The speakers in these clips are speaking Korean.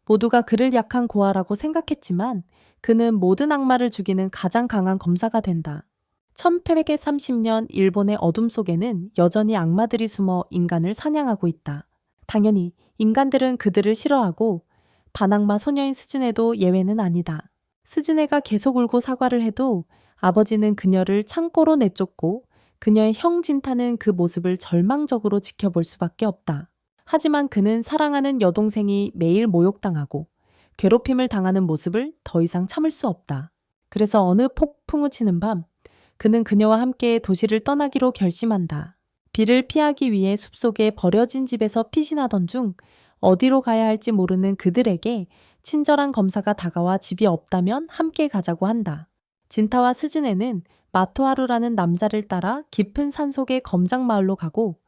모두가 그를 약한 고아라고 생각했지만 그는 모든 악마를 죽이는 가장 강한 검사가 된다. 1830년 일본의 어둠 속에는 여전히 악마들이 숨어 인간을 사냥하고 있다. 당연히 인간들은 그들을 싫어하고 반악마 소녀인 스즈네도 예외는 아니다. 스즈네가 계속 울고 사과를 해도 아버지는 그녀를 창고로 내쫓고 그녀의 형 진타는 그 모습을 절망적으로 지켜볼 수밖에 없다. 하지만 그는 사랑하는 여동생이 매일 모욕당하고 괴롭힘을 당하는 모습을 더 이상 참을 수 없다. 그래서 어느 폭풍우 치는 밤 그는 그녀와 함께 도시를 떠나기로 결심한다. 비를 피하기 위해 숲속에 버려진 집에서 피신하던 중 어디로 가야 할지 모르는 그들에게 친절한 검사가 다가와 집이 없다면 함께 가자고 한다. 진타와 스즈네는 마토하루라는 남자를 따라 깊은 산속의 검장마을로 가고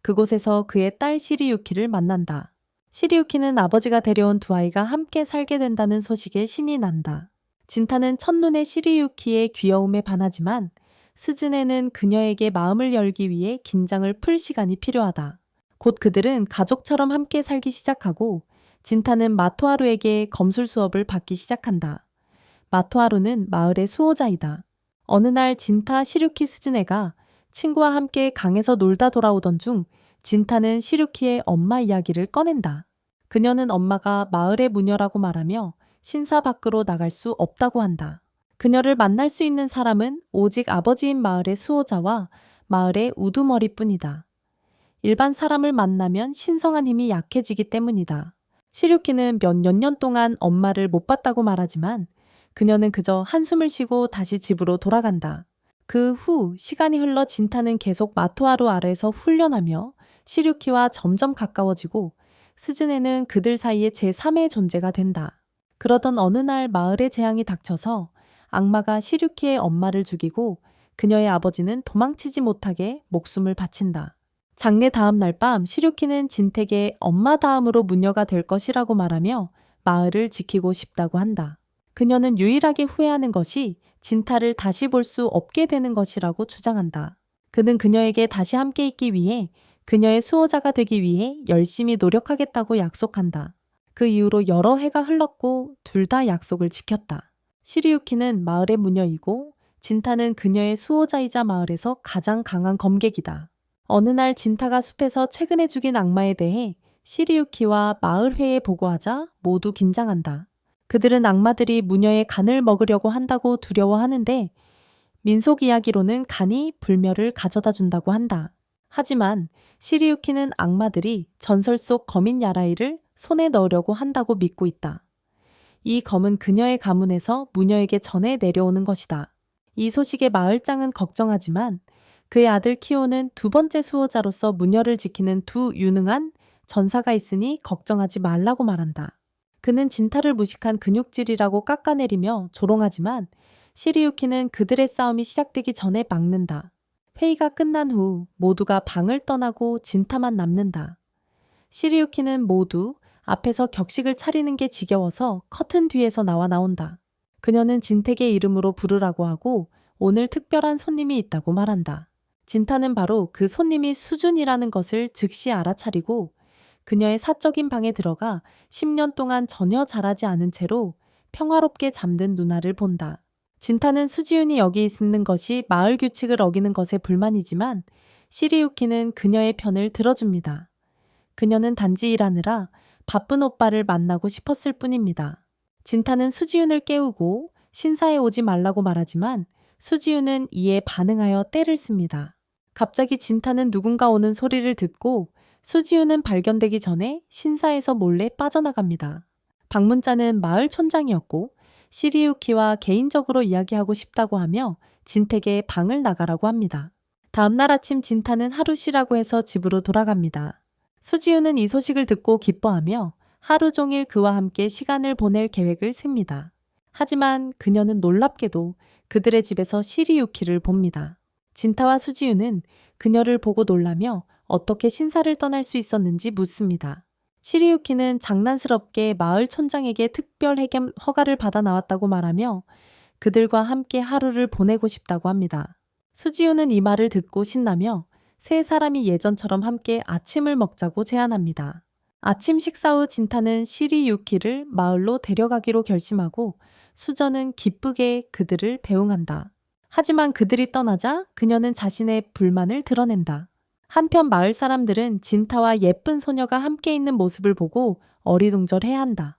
그곳에서 그의 딸 시리유키를 만난다. 시리유키는 아버지가 데려온 두 아이가 함께 살게 된다는 소식에 신이 난다. 진타는 첫눈에 시리유키의 귀여움에 반하지만 스즈네는 그녀에게 마음을 열기 위해 긴장을 풀 시간이 필요하다. 곧 그들은 가족처럼 함께 살기 시작하고 진타는 마토하루에게 검술 수업을 받기 시작한다. 마토하루는 마을의 수호자이다. 어느 날 진타, 시류키, 스즈네가 친구와 함께 강에서 놀다 돌아오던 중 진타는 시류키의 엄마 이야기를 꺼낸다. 그녀는 엄마가 마을의 무녀라고 말하며 신사 밖으로 나갈 수 없다고 한다. 그녀를 만날 수 있는 사람은 오직 아버지인 마을의 수호자와 마을의 우두머리뿐이다. 일반 사람을 만나면 신성한 힘이 약해지기 때문이다. 시류키는 몇 년 동안 엄마를 못 봤다고 말하지만 그녀는 그저 한숨을 쉬고 다시 집으로 돌아간다. 그 후 시간이 흘러 진타는 계속 마토하루 아래에서 훈련하며 시류키와 점점 가까워지고 스즈네는 그들 사이의 제3의 존재가 된다. 그러던 어느 날 마을에 재앙이 닥쳐서 악마가 시류키의 엄마를 죽이고 그녀의 아버지는 도망치지 못하게 목숨을 바친다. 장례 다음 날 밤 시류키는 진택의 엄마 다음으로 무녀가 될 것이라고 말하며 마을을 지키고 싶다고 한다. 그녀는 유일하게 후회하는 것이 진타를 다시 볼 수 없게 되는 것이라고 주장한다. 그는 그녀에게 다시 함께 있기 위해 그녀의 수호자가 되기 위해 열심히 노력하겠다고 약속한다. 그 이후로 여러 해가 흘렀고 둘 다 약속을 지켰다. 시리유키는 마을의 무녀이고 진타는 그녀의 수호자이자 마을에서 가장 강한 검객이다. 어느 날 진타가 숲에서 최근에 죽인 악마에 대해 시리유키와 마을회에 보고하자 모두 긴장한다. 그들은 악마들이 무녀의 간을 먹으려고 한다고 두려워하는데 민속 이야기로는 간이 불멸을 가져다 준다고 한다. 하지만 시리유키는 악마들이 전설 속 검인 야라이를 손에 넣으려고 한다고 믿고 있다. 이 검은 그녀의 가문에서 무녀에게 전해 내려오는 것이다. 이 소식에 마을장은 걱정하지만 그의 아들 키오는 두 번째 수호자로서 무녀를 지키는 두 유능한 전사가 있으니 걱정하지 말라고 말한다. 그는 진타를 무식한 근육질이라고 깎아내리며 조롱하지만 시리유키는 그들의 싸움이 시작되기 전에 막는다. 회의가 끝난 후 모두가 방을 떠나고 진타만 남는다. 시리유키는 모두 앞에서 격식을 차리는 게 지겨워서 커튼 뒤에서 나온다. 그녀는 진택의 이름으로 부르라고 하고 오늘 특별한 손님이 있다고 말한다. 진타는 바로 그 손님이 수준이라는 것을 즉시 알아차리고 그녀의 사적인 방에 들어가 10년 동안 전혀 자라지 않은 채로 평화롭게 잠든 누나를 본다. 진타는 수지윤이 여기 있는 것이 마을 규칙을 어기는 것에 불만이지만 시리유키는 그녀의 편을 들어줍니다. 그녀는 단지 일하느라 바쁜 오빠를 만나고 싶었을 뿐입니다. 진타는 수지윤을 깨우고 신사에 오지 말라고 말하지만 수지윤은 이에 반응하여 떼를 씁니다. 갑자기 진타는 누군가 오는 소리를 듣고 수지윤은 발견되기 전에 신사에서 몰래 빠져나갑니다. 방문자는 마을 촌장이었고 시리유키와 개인적으로 이야기하고 싶다고 하며 진택에 방을 나가라고 합니다. 다음날 아침 진타는 하루 쉬라고 해서 집으로 돌아갑니다. 수지윤은 이 소식을 듣고 기뻐하며 하루 종일 그와 함께 시간을 보낼 계획을 셉니다. 하지만 그녀는 놀랍게도 그들의 집에서 시리유키를 봅니다. 진타와 수지윤은 그녀를 보고 놀라며 어떻게 신사를 떠날 수 있었는지 묻습니다. 시리유키는 장난스럽게 마을 촌장에게 특별 해견 허가를 받아 나왔다고 말하며 그들과 함께 하루를 보내고 싶다고 합니다. 수지윤은 이 말을 듣고 신나며 세 사람이 예전처럼 함께 아침을 먹자고 제안합니다. 아침 식사 후 진타는 시리유키를 마을로 데려가기로 결심하고 수저는 기쁘게 그들을 배웅한다. 하지만 그들이 떠나자 그녀는 자신의 불만을 드러낸다. 한편 마을 사람들은 진타와 예쁜 소녀가 함께 있는 모습을 보고 어리둥절해한다.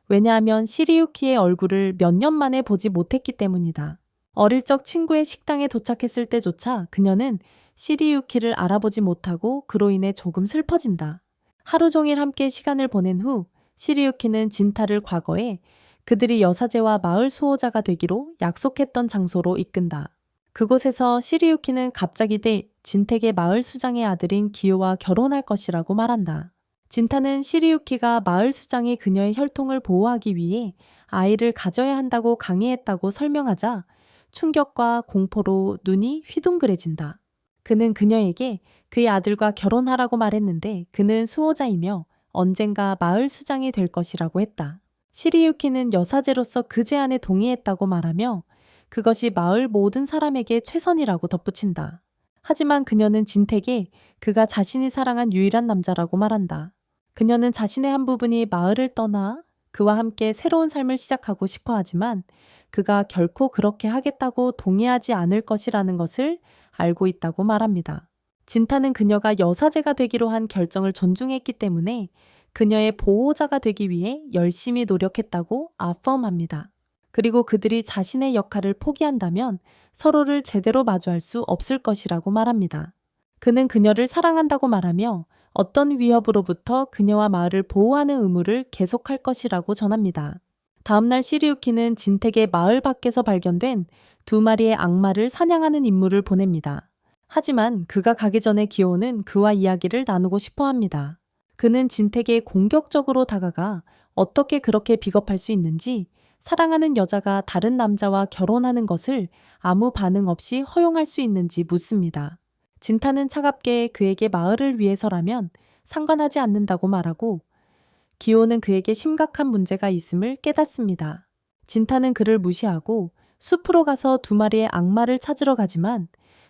왜냐하면 시리유키의 얼굴을 몇 년 만에 보지 못했기 때문이다. 어릴 적 친구의 식당에 도착했을 때조차 그녀는 시리유키를 알아보지 못하고 그로 인해 조금 슬퍼진다. 하루 종일 함께 시간을 보낸 후 시리유키는 진타를 과거에 그들이 여사제와 마을 수호자가 되기로 약속했던 장소로 이끈다. 그곳에서 시리유키는 갑자기 진택의 마을 수장의 아들인 기요와 결혼할 것이라고 말한다. 진타는 시리유키가 마을 수장이 그녀의 혈통을 보호하기 위해 아이를 가져야 한다고 강요했다고 설명하자 충격과 공포로 눈이 휘둥그레진다. 그는 그녀에게 그의 아들과 결혼하라고 말했는데 그는 수호자이며 언젠가 마을 수장이 될 것이라고 했다. 시리유키는 여사제로서 그 제안에 동의했다고 말하며 그것이 마을 모든 사람에게 최선이라고 덧붙인다. 하지만 그녀는 진택에 그가 자신이 사랑한 유일한 남자라고 말한다. 그녀는 자신의 한 부분이 마을을 떠나 그와 함께 새로운 삶을 시작하고 싶어 하지만 그가 결코 그렇게 하겠다고 동의하지 않을 것이라는 것을 알고 있다고 말합니다. 진타는 그녀가 여사제가 되기로 한 결정을 존중했기 때문에 그녀의 보호자가 되기 위해 열심히 노력했다고 아펌합니다. 그리고 그들이 자신의 역할을 포기한다면 서로를 제대로 마주할 수 없을 것이라고 말합니다. 그는 그녀를 사랑한다고 말하며 어떤 위협으로부터 그녀와 마을을 보호하는 의무를 계속할 것이라고 전합니다. 다음날 시리유키는 진택의 마을 밖에서 발견된 2마리의 악마를 사냥하는 임무를 보냅니다. 하지만 그가 가기 전에 기호는 그와 이야기를 나누고 싶어 합니다. 그는 진택에 공격적으로 다가가 어떻게 그렇게 비겁할 수 있는지, 사랑하는 여자가 다른 남자와 결혼하는 것을 아무 반응 없이 허용할 수 있는지 묻습니다. 진타는 차갑게 그에게 마을을 위해서라면 상관하지 않는다고 말하고 기호는 그에게 심각한 문제가 있음을 깨닫습니다. 진타는 그를 무시하고 숲으로 가서 2마리의 악마를 찾으러 가지만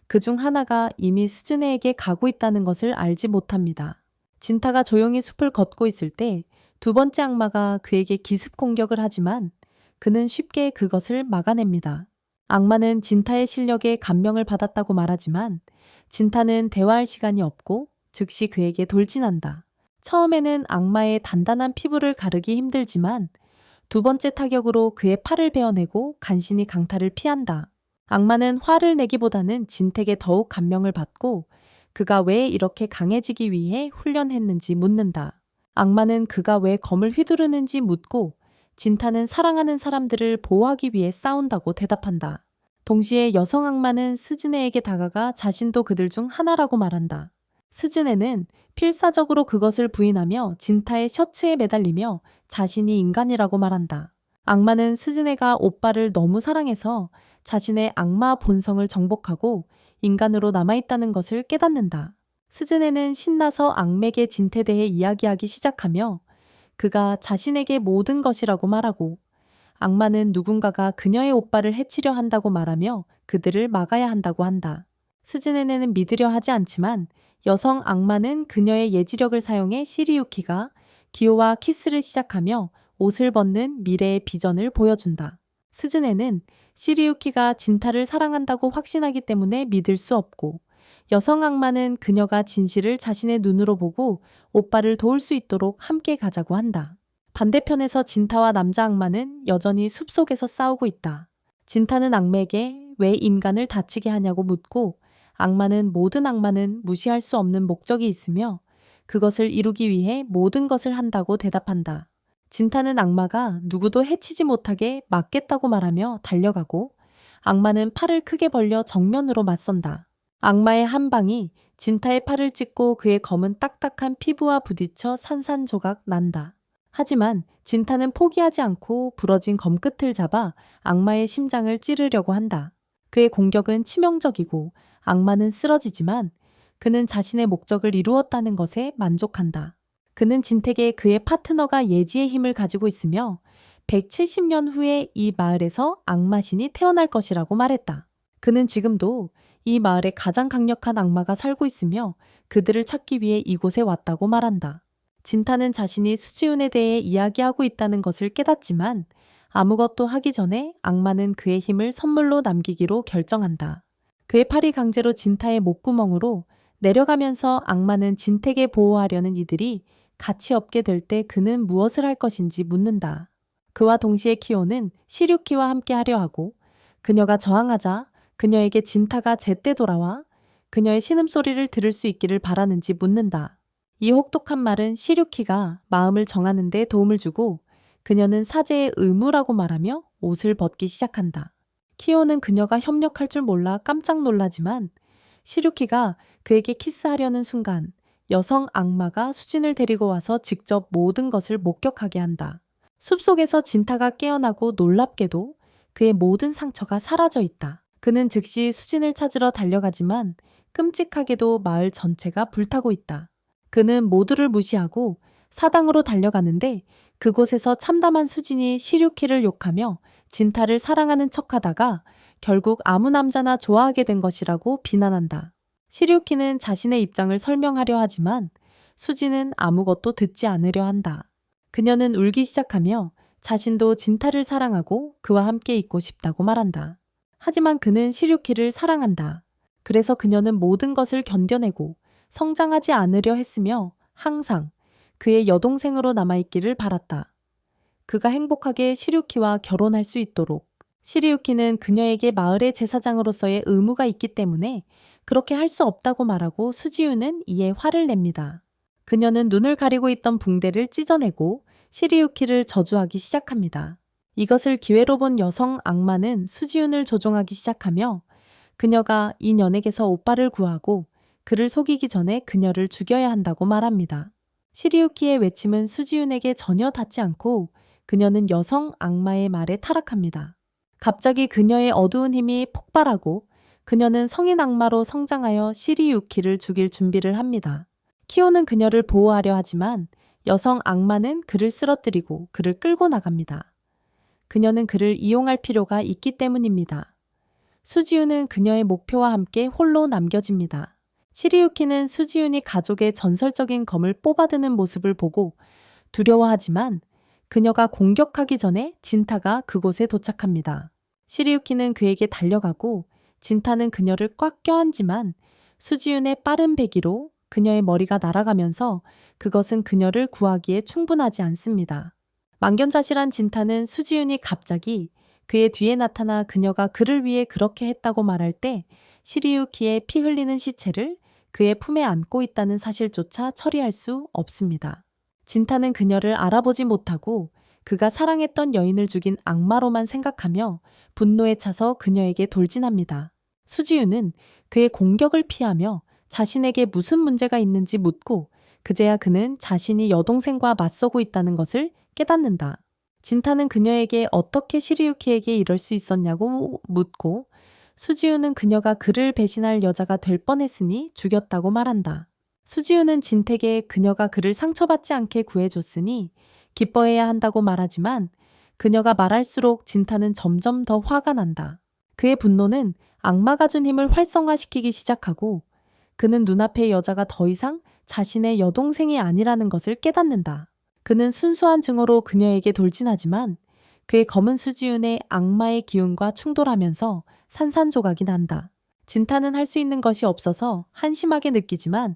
그중 하나가 이미 스즈네에게 가고 있다는 것을 알지 못합니다. 진타가 조용히 숲을 걷고 있을 때 2번째 악마가 그에게 기습 공격을 하지만 그는 쉽게 그것을 막아냅니다. 악마는 진타의 실력에 감명을 받았다고 말하지만 진타는 대화할 시간이 없고 즉시 그에게 돌진한다. 처음에는 악마의 단단한 피부를 가르기 힘들지만 2번째 타격으로 그의 팔을 베어내고 간신히 강타를 피한다. 악마는 화를 내기보다는 진택에 더욱 감명을 받고 그가 왜 이렇게 강해지기 위해 훈련했는지 묻는다. 악마는 그가 왜 검을 휘두르는지 묻고 진타는 사랑하는 사람들을 보호하기 위해 싸운다고 대답한다. 동시에 여성 악마는 스즈네에게 다가가 자신도 그들 중 하나라고 말한다. 스즈네는 필사적으로 그것을 부인하며 진타의 셔츠에 매달리며 자신이 인간이라고 말한다. 악마는 스즈네가 오빠를 너무 사랑해서 자신의 악마 본성을 정복하고 인간으로 남아있다는 것을 깨닫는다. 스즈네는 신나서 악맥의 진태에 대해 이야기하기 시작하며 그가 자신에게 모든 것이라고 말하고 악마는 누군가가 그녀의 오빠를 해치려 한다고 말하며 그들을 막아야 한다고 한다. 스즈네는 믿으려 하지 않지만 여성 악마는 그녀의 예지력을 사용해 시리유키가 기호와 키스를 시작하며 옷을 벗는 미래의 비전을 보여준다. 스즈네는 시리유키가 진타를 사랑한다고 확신하기 때문에 믿을 수 없고 여성 악마는 그녀가 진실을 자신의 눈으로 보고 오빠를 도울 수 있도록 함께 가자고 한다. 반대편에서 진타와 남자 악마는 여전히 숲속에서 싸우고 있다. 진타는 악마에게 왜 인간을 다치게 하냐고 묻고 악마는 모든 악마는 무시할 수 없는 목적이 있으며 그것을 이루기 위해 모든 것을 한다고 대답한다. 진타는 악마가 누구도 해치지 못하게 막겠다고 말하며 달려가고 악마는 팔을 크게 벌려 정면으로 맞선다. 악마의 한 방이 진타의 팔을 찢고 그의 검은 딱딱한 피부와 부딪혀 산산조각 난다. 하지만 진타는 포기하지 않고 부러진 검끝을 잡아 악마의 심장을 찌르려고 한다. 그의 공격은 치명적이고 악마는 쓰러지지만 그는 자신의 목적을 이루었다는 것에 만족한다. 그는 진택에 그의 파트너가 예지의 힘을 가지고 있으며 170년 후에 이 마을에서 악마신이 태어날 것이라고 말했다. 그는 지금도 이 마을에 가장 강력한 악마가 살고 있으며 그들을 찾기 위해 이곳에 왔다고 말한다. 진타는 자신이 수지훈에 대해 이야기하고 있다는 것을 깨닫지만 아무것도 하기 전에 악마는 그의 힘을 선물로 남기기로 결정한다. 그의 팔이 강제로 진타의 목구멍으로 내려가면서 악마는 진택에 보호하려는 이들이 가치 없게 될 때 그는 무엇을 할 것인지 묻는다. 그와 동시에 키오는 시류키와 함께 하려 하고 그녀가 저항하자 그녀에게 진타가 제때 돌아와 그녀의 신음소리를 들을 수 있기를 바라는지 묻는다. 이 혹독한 말은 시류키가 마음을 정하는 데 도움을 주고 그녀는 사제의 의무라고 말하며 옷을 벗기 시작한다. 키오는 그녀가 협력할 줄 몰라 깜짝 놀라지만 시류키가 그에게 키스하려는 순간 여성 악마가 수진을 데리고 와서 직접 모든 것을 목격하게 한다. 숲속에서 진타가 깨어나고 놀랍게도 그의 모든 상처가 사라져 있다. 그는 즉시 수진을 찾으러 달려가지만 끔찍하게도 마을 전체가 불타고 있다. 그는 모두를 무시하고 사당으로 달려가는데 그곳에서 참담한 수진이 시류키를 욕하며 진타를 사랑하는 척하다가 결국 아무 남자나 좋아하게 된 것이라고 비난한다. 시류키는 자신의 입장을 설명하려 하지만 수진은 아무것도 듣지 않으려 한다. 그녀는 울기 시작하며 자신도 진타를 사랑하고 그와 함께 있고 싶다고 말한다. 하지만 그는 시류키를 사랑한다. 그래서 그녀는 모든 것을 견뎌내고 성장하지 않으려 했으며 항상 그의 여동생으로 남아있기를 바랐다. 그가 행복하게 시류키와 결혼할 수 있도록. 시리유키는 그녀에게 마을의 제사장으로서의 의무가 있기 때문에 그렇게 할 수 없다고 말하고 수지유는 이에 화를 냅니다. 그녀는 눈을 가리고 있던 붕대를 찢어내고 시리유키를 저주하기 시작합니다. 이것을 기회로 본 여성 악마는 수지윤을 조종하기 시작하며 그녀가 이 년에게서 오빠를 구하고 그를 속이기 전에 그녀를 죽여야 한다고 말합니다. 시리유키의 외침은 수지윤에게 전혀 닿지 않고 그녀는 여성 악마의 말에 타락합니다. 갑자기 그녀의 어두운 힘이 폭발하고 그녀는 성인 악마로 성장하여 시리유키를 죽일 준비를 합니다. 키오는 그녀를 보호하려 하지만 여성 악마는 그를 쓰러뜨리고 그를 끌고 나갑니다. 그녀는 그를 이용할 필요가 있기 때문입니다. 수지윤은 그녀의 목표와 함께 홀로 남겨집니다. 시리유키는 수지윤이 가족의 전설적인 검을 뽑아드는 모습을 보고 두려워하지만 그녀가 공격하기 전에 진타가 그곳에 도착합니다. 시리유키는 그에게 달려가고 진타는 그녀를 꽉 껴안지만 수지윤의 빠른 배기로 그녀의 머리가 날아가면서 그것은 그녀를 구하기에 충분하지 않습니다. 망견자실한 진타는 수지윤이 갑자기 그의 뒤에 나타나 그녀가 그를 위해 그렇게 했다고 말할 때 시리유키의 피 흘리는 시체를 그의 품에 안고 있다는 사실조차 처리할 수 없습니다. 진타는 그녀를 알아보지 못하고 그가 사랑했던 여인을 죽인 악마로만 생각하며 분노에 차서 그녀에게 돌진합니다. 수지윤은 그의 공격을 피하며 자신에게 무슨 문제가 있는지 묻고 그제야 그는 자신이 여동생과 맞서고 있다는 것을 깨닫는다. 진타는 그녀에게 어떻게 시리유키에게 이럴 수 있었냐고 묻고 수지윤은 그녀가 그를 배신할 여자가 될 뻔했으니 죽였다고 말한다. 수지윤은 진택에 그녀가 그를 상처받지 않게 구해줬으니 기뻐해야 한다고 말하지만 그녀가 말할수록 진타는 점점 더 화가 난다. 그의 분노는 악마가 준 힘을 활성화시키기 시작하고 그는 눈앞의 여자가 더 이상 자신의 여동생이 아니라는 것을 깨닫는다. 그는 순수한 증오로 그녀에게 돌진하지만 그의 검은 수지윤의 악마의 기운과 충돌하면서 산산조각이 난다. 진타는 할 수 있는 것이 없어서 한심하게 느끼지만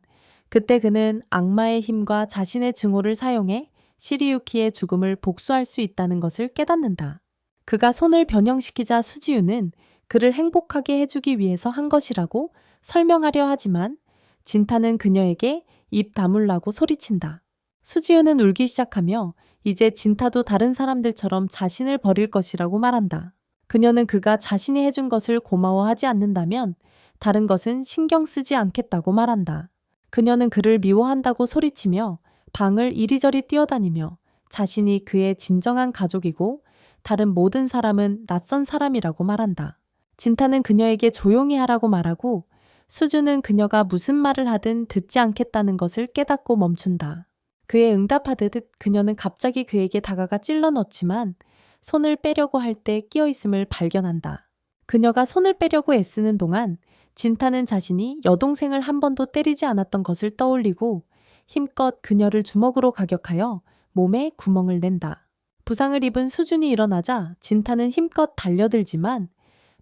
그때 그는 악마의 힘과 자신의 증오를 사용해 시리유키의 죽음을 복수할 수 있다는 것을 깨닫는다. 그가 손을 변형시키자 수지윤은 그를 행복하게 해주기 위해서 한 것이라고 설명하려 하지만 진타는 그녀에게 입 다물라고 소리친다. 수지윤은 울기 시작하며 이제 진타도 다른 사람들처럼 자신을 버릴 것이라고 말한다. 그녀는 그가 자신이 해준 것을 고마워하지 않는다면 다른 것은 신경 쓰지 않겠다고 말한다. 그녀는 그를 미워한다고 소리치며 방을 이리저리 뛰어다니며 자신이 그의 진정한 가족이고 다른 모든 사람은 낯선 사람이라고 말한다. 진타는 그녀에게 조용히 하라고 말하고 수주는 그녀가 무슨 말을 하든 듣지 않겠다는 것을 깨닫고 멈춘다. 그에 응답하듯 그녀는 갑자기 그에게 다가가 찔러 넣지만 손을 빼려고 할 때 끼어 있음을 발견한다. 그녀가 손을 빼려고 애쓰는 동안 진타는 자신이 여동생을 한 번도 때리지 않았던 것을 떠올리고 힘껏 그녀를 주먹으로 가격하여 몸에 구멍을 낸다. 부상을 입은 수준이 일어나자 진타는 힘껏 달려들지만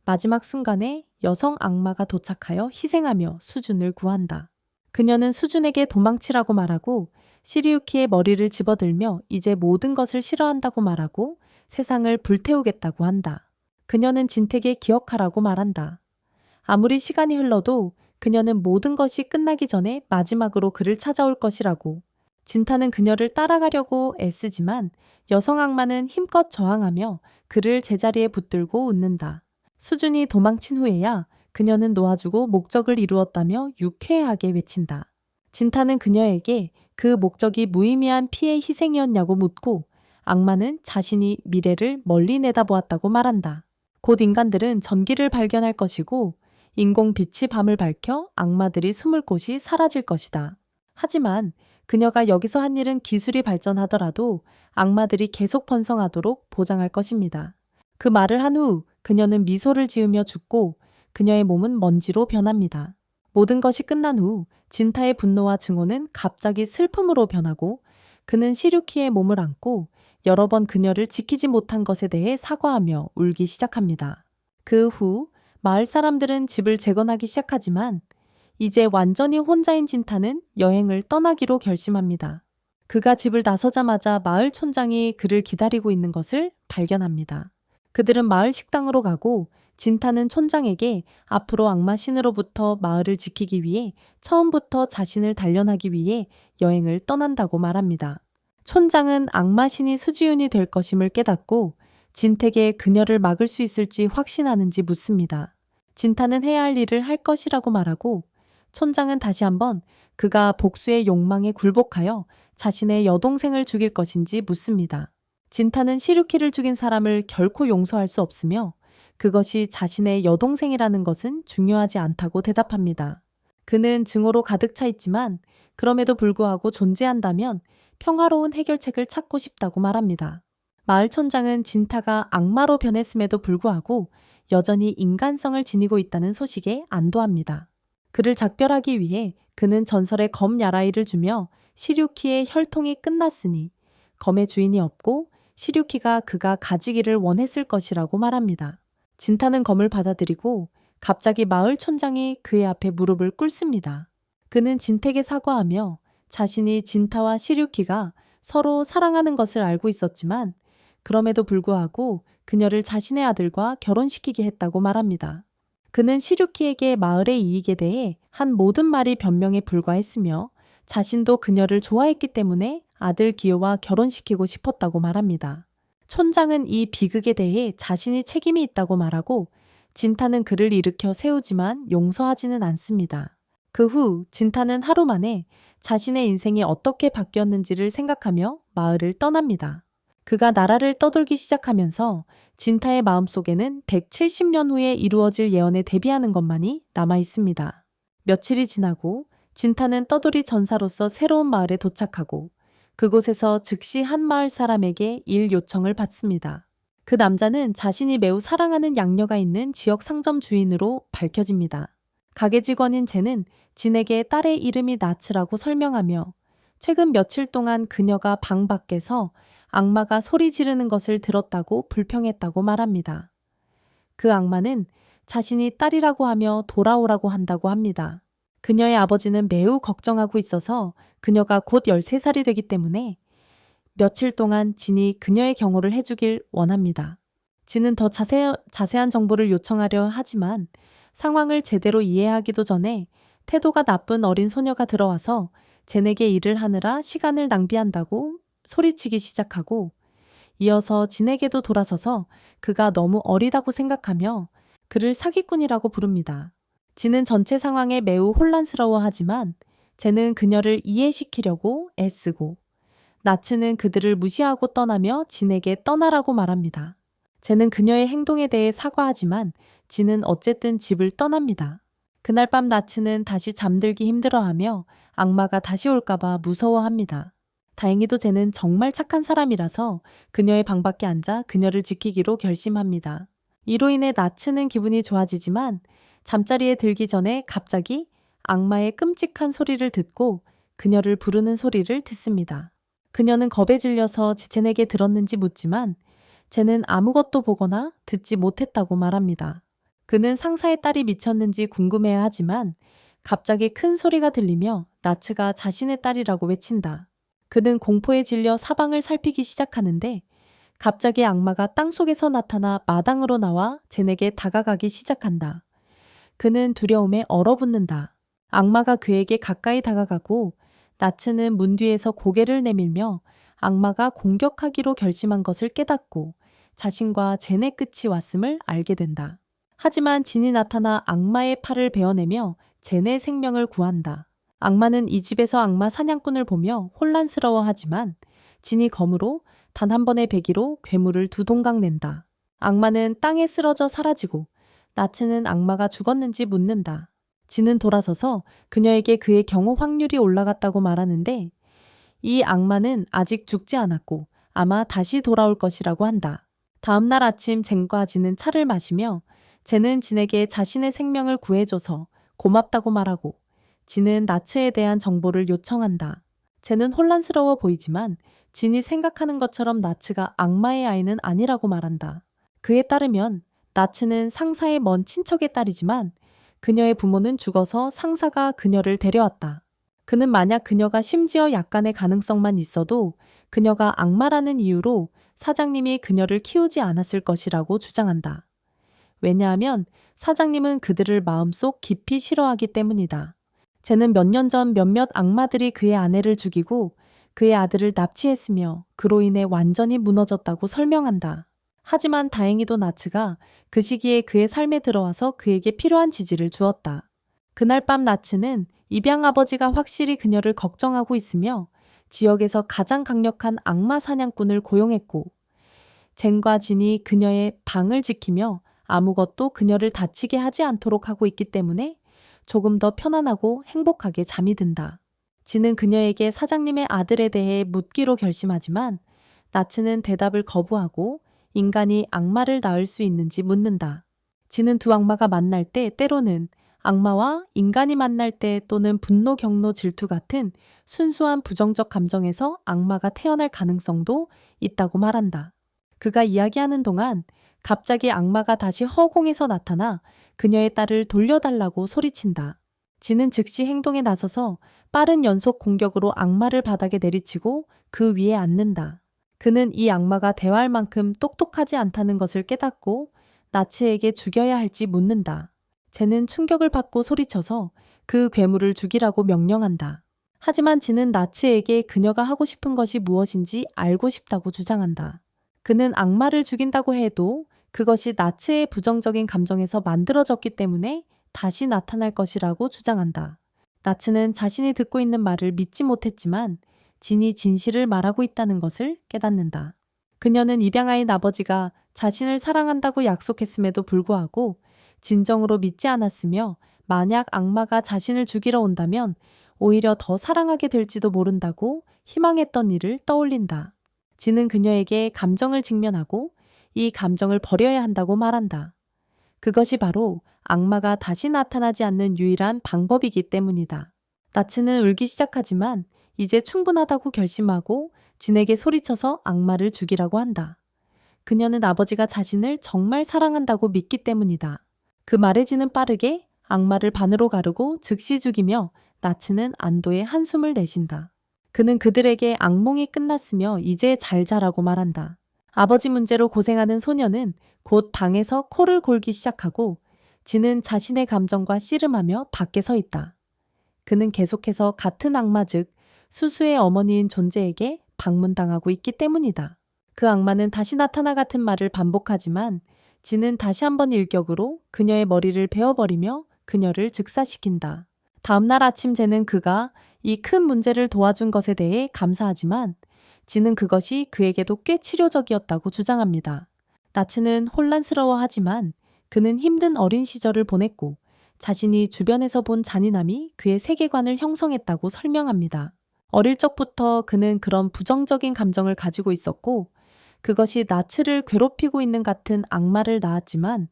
마지막 순간에 여성 악마가 도착하여 희생하며 수준을 구한다. 그녀는 수준에게 도망치라고 말하고 시리유키의 머리를 집어들며 이제 모든 것을 싫어한다고 말하고 세상을 불태우겠다고 한다. 그녀는 진택에 기억하라고 말한다. 아무리 시간이 흘러도 그녀는 모든 것이 끝나기 전에 마지막으로 그를 찾아올 것이라고. 진타는 그녀를 따라가려고 애쓰지만 여성 악마는 힘껏 저항하며 그를 제자리에 붙들고 웃는다. 수준이 도망친 후에야 그녀는 놓아주고 목적을 이루었다며 유쾌하게 외친다. 진타는 그녀에게 그 목적이 무의미한 피해 희생이었냐고 묻고 악마는 자신이 미래를 멀리 내다보았다고 말한다. 곧 인간들은 전기를 발견할 것이고 인공 빛이 밤을 밝혀 악마들이 숨을 곳이 사라질 것이다. 하지만 그녀가 여기서 한 일은 기술이 발전하더라도 악마들이 계속 번성하도록 보장할 것입니다. 그 말을 한 후 그녀는 미소를 지으며 죽고 그녀의 몸은 먼지로 변합니다. 모든 것이 끝난 후 진타의 분노와 증오는 갑자기 슬픔으로 변하고 그는 시류키의 몸을 안고 여러 번 그녀를 지키지 못한 것에 대해 사과하며 울기 시작합니다. 그 후 마을 사람들은 집을 재건하기 시작하지만 이제 완전히 혼자인 진타는 여행을 떠나기로 결심합니다. 그가 집을 나서자마자 마을 촌장이 그를 기다리고 있는 것을 발견합니다. 그들은 마을 식당으로 가고 진타는 촌장에게 앞으로 악마 신으로부터 마을을 지키기 위해 처음부터 자신을 단련하기 위해 여행을 떠난다고 말합니다. 촌장은 악마 신이 수지윤이 될 것임을 깨닫고 진택에 그녀를 막을 수 있을지 확신하는지 묻습니다. 진타는 해야 할 일을 할 것이라고 말하고 촌장은 다시 한번 그가 복수의 욕망에 굴복하여 자신의 여동생을 죽일 것인지 묻습니다. 진타는 시루키를 죽인 사람을 결코 용서할 수 없으며 그것이 자신의 여동생이라는 것은 중요하지 않다고 대답합니다. 그는 증오로 가득 차 있지만 그럼에도 불구하고 존재한다면 평화로운 해결책을 찾고 싶다고 말합니다. 마을 촌장은 진타가 악마로 변했음에도 불구하고 여전히 인간성을 지니고 있다는 소식에 안도합니다. 그를 작별하기 위해 그는 전설의 검 야라이를 주며 시류키의 혈통이 끝났으니 검의 주인이 없고 시류키가 그가 가지기를 원했을 것이라고 말합니다. 진타는 검을 받아들이고 갑자기 마을 촌장이 그의 앞에 무릎을 꿇습니다. 그는 진택에 사과하며 자신이 진타와 시류키가 서로 사랑하는 것을 알고 있었지만 그럼에도 불구하고 그녀를 자신의 아들과 결혼시키게 했다고 말합니다. 그는 시류키에게 마을의 이익에 대해 한 모든 말이 변명에 불과했으며 자신도 그녀를 좋아했기 때문에 아들 기요와 결혼시키고 싶었다고 말합니다. 촌장은 이 비극에 대해 자신이 책임이 있다고 말하고 진타는 그를 일으켜 세우지만 용서하지는 않습니다. 그 후 진타는 하루 만에 자신의 인생이 어떻게 바뀌었는지를 생각하며 마을을 떠납니다. 그가 나라를 떠돌기 시작하면서 진타의 마음속에는 170년 후에 이루어질 예언에 대비하는 것만이 남아 있습니다. 며칠이 지나고 진타는 떠돌이 전사로서 새로운 마을에 도착하고 그곳에서 즉시 한 마을 사람에게 일 요청을 받습니다. 그 남자는 자신이 매우 사랑하는 양녀가 있는 지역 상점 주인으로 밝혀집니다. 가게 직원인 쟤는 진에게 딸의 이름이 나츠라고 설명하며 최근 며칠 동안 그녀가 방 밖에서 악마가 소리 지르는 것을 들었다고 불평했다고 말합니다. 그 악마는 자신이 딸이라고 하며 돌아오라고 한다고 합니다. 그녀의 아버지는 매우 걱정하고 있어서 그녀가 곧 13살이 되기 때문에 며칠 동안 진이 그녀의 경호를 해주길 원합니다. 진은 더 자세한 정보를 요청하려 하지만 상황을 제대로 이해하기도 전에 태도가 나쁜 어린 소녀가 들어와서 젠에게 일을 하느라 시간을 낭비한다고 소리치기 시작하고 이어서 진에게도 돌아서서 그가 너무 어리다고 생각하며 그를 사기꾼이라고 부릅니다. 진은 전체 상황에 매우 혼란스러워하지만 젠은 그녀를 이해시키려고 애쓰고 나츠는 그들을 무시하고 떠나며 진에게 떠나라고 말합니다. 젠은 그녀의 행동에 대해 사과하지만 진은 어쨌든 집을 떠납니다. 그날 밤 나츠는 다시 잠들기 힘들어하며 악마가 다시 올까봐 무서워합니다. 다행히도 젠은 정말 착한 사람이라서 그녀의 방 밖에 앉아 그녀를 지키기로 결심합니다. 이로 인해 나츠는 기분이 좋아지지만 잠자리에 들기 전에 갑자기 악마의 끔찍한 소리를 듣고 그녀를 부르는 소리를 듣습니다. 그녀는 겁에 질려서 젠에게 들었는지 묻지만 젠은 아무것도 보거나 듣지 못했다고 말합니다. 그는 상사의 딸이 미쳤는지 궁금해하지만 갑자기 큰 소리가 들리며 나츠가 자신의 딸이라고 외친다. 그는 공포에 질려 사방을 살피기 시작하는데 갑자기 악마가 땅속에서 나타나 마당으로 나와 젠에게 다가가기 시작한다. 그는 두려움에 얼어붙는다. 악마가 그에게 가까이 다가가고 나츠는 문 뒤에서 고개를 내밀며 악마가 공격하기로 결심한 것을 깨닫고 자신과 젠의 끝이 왔음을 알게 된다. 하지만 진이 나타나 악마의 팔을 베어내며 젠의 생명을 구한다. 악마는 이 집에서 악마 사냥꾼을 보며 혼란스러워하지만 진이 검으로 단 한 번의 배기로 괴물을 두 동강 낸다. 악마는 땅에 쓰러져 사라지고 나츠는 악마가 죽었는지 묻는다. 진은 돌아서서 그녀에게 그의 경호 확률이 올라갔다고 말하는데 이 악마는 아직 죽지 않았고 아마 다시 돌아올 것이라고 한다. 다음 날 아침 젠과 진은 차를 마시며 젠은 진에게 자신의 생명을 구해줘서 고맙다고 말하고 진은 나츠에 대한 정보를 요청한다. 젠은 혼란스러워 보이지만 진이 생각하는 것처럼 나츠가 악마의 아이는 아니라고 말한다. 그에 따르면 나츠는 상사의 먼 친척의 딸이지만 그녀의 부모는 죽어서 상사가 그녀를 데려왔다. 그는 만약 그녀가 심지어 약간의 가능성만 있어도 그녀가 악마라는 이유로 사장님이 그녀를 키우지 않았을 것이라고 주장한다. 왜냐하면 사장님은 그들을 마음속 깊이 싫어하기 때문이다. 쟤는 몇 년 전 몇몇 악마들이 그의 아내를 죽이고 그의 아들을 납치했으며 그로 인해 완전히 무너졌다고 설명한다. 하지만 다행히도 나츠가 그 시기에 그의 삶에 들어와서 그에게 필요한 지지를 주었다. 그날 밤 나츠는 입양 아버지가 확실히 그녀를 걱정하고 있으며 지역에서 가장 강력한 악마 사냥꾼을 고용했고 젠과 진이 그녀의 방을 지키며 아무것도 그녀를 다치게 하지 않도록 하고 있기 때문에 조금 더 편안하고 행복하게 잠이 든다. 진은 그녀에게 사장님의 아들에 대해 묻기로 결심하지만 나츠는 대답을 거부하고 인간이 악마를 낳을 수 있는지 묻는다. 진은 두 악마가 만날 때 때로는 악마와 인간이 만날 때 또는 분노, 경로, 질투 같은 순수한 부정적 감정에서 악마가 태어날 가능성도 있다고 말한다. 그가 이야기하는 동안 갑자기 악마가 다시 허공에서 나타나 그녀의 딸을 돌려달라고 소리친다. 진은 즉시 행동에 나서서 빠른 연속 공격으로 악마를 바닥에 내리치고 그 위에 앉는다. 그는 이 악마가 대화할 만큼 똑똑하지 않다는 것을 깨닫고 나츠에게 죽여야 할지 묻는다. 쟤는 충격을 받고 소리쳐서 그 괴물을 죽이라고 명령한다. 하지만 진은 나츠에게 그녀가 하고 싶은 것이 무엇인지 알고 싶다고 주장한다. 그는 악마를 죽인다고 해도 그것이 나츠의 부정적인 감정에서 만들어졌기 때문에 다시 나타날 것이라고 주장한다. 나츠는 자신이 듣고 있는 말을 믿지 못했지만 진이 진실을 말하고 있다는 것을 깨닫는다. 그녀는 입양아인 아버지가 자신을 사랑한다고 약속했음에도 불구하고 진정으로 믿지 않았으며 만약 악마가 자신을 죽이러 온다면 오히려 더 사랑하게 될지도 모른다고 희망했던 일을 떠올린다. 진은 그녀에게 감정을 직면하고 이 감정을 버려야 한다고 말한다. 그것이 바로 악마가 다시 나타나지 않는 유일한 방법이기 때문이다. 나츠는 울기 시작하지만 이제 충분하다고 결심하고 진에게 소리쳐서 악마를 죽이라고 한다. 그녀는 아버지가 자신을 정말 사랑한다고 믿기 때문이다. 그 말에 진은 빠르게 악마를 반으로 가르고 즉시 죽이며 나츠는 안도의 한숨을 내쉰다. 그는 그들에게 악몽이 끝났으며 이제 잘 자라고 말한다. 아버지 문제로 고생하는 소녀는 곧 방에서 코를 골기 시작하고 진은 자신의 감정과 씨름하며 밖에 서 있다. 그는 계속해서 같은 악마 즉 수수의 어머니인 존재에게 방문당하고 있기 때문이다. 그 악마는 다시 나타나 같은 말을 반복하지만 진은 다시 한번 일격으로 그녀의 머리를 베어버리며 그녀를 즉사시킨다. 다음날 아침 쟤는 그가 이 큰 문제를 도와준 것에 대해 감사하지만 진은 그것이 그에게도 꽤 치료적이었다고 주장합니다. 나츠는 혼란스러워하지만 그는 힘든 어린 시절을 보냈고 자신이 주변에서 본 잔인함이 그의 세계관을 형성했다고 설명합니다. 어릴 적부터 그는 그런 부정적인 감정을 가지고 있었고 그것이 나츠를 괴롭히고 있는 같은 악마를 낳았지만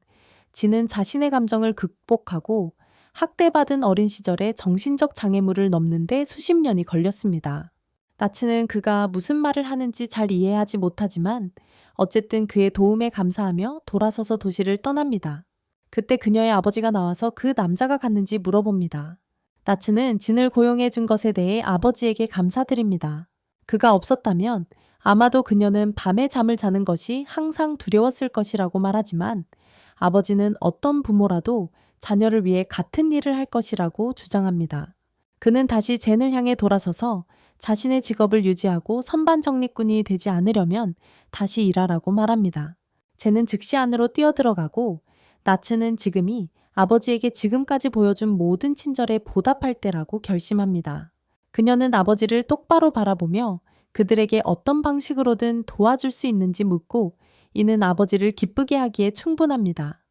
진은 자신의 감정을 극복하고 학대받은 어린 시절에 정신적 장애물을 넘는데 수십 년이 걸렸습니다. 나츠는 그가 무슨 말을 하는지 잘 이해하지 못하지만 어쨌든 그의 도움에 감사하며 돌아서서 도시를 떠납니다. 그때 그녀의 아버지가 나와서 그 남자가 갔는지 물어봅니다. 나츠는 진을 고용해 준 것에 대해 아버지에게 감사드립니다. 그가 없었다면 아마도 그녀는 밤에 잠을 자는 것이 항상 두려웠을 것이라고 말하지만 아버지는 어떤 부모라도 자녀를 위해 같은 일을 할 것이라고 주장합니다. 그는 다시 젠을 향해 돌아서서 자신의 직업을 유지하고 선반 정리꾼이 되지 않으려면 다시 일하라고 말합니다. 젠은 즉시 안으로 뛰어들어가고 나츠는 지금이 아버지에게 지금까지 보여준 모든 친절에 보답할 때라고 결심합니다. 그녀는 아버지를 똑바로 바라보며 그들에게 어떤 방식으로든 도와줄 수 있는지 묻고 이는 아버지를 기쁘게 하기에 충분합니다.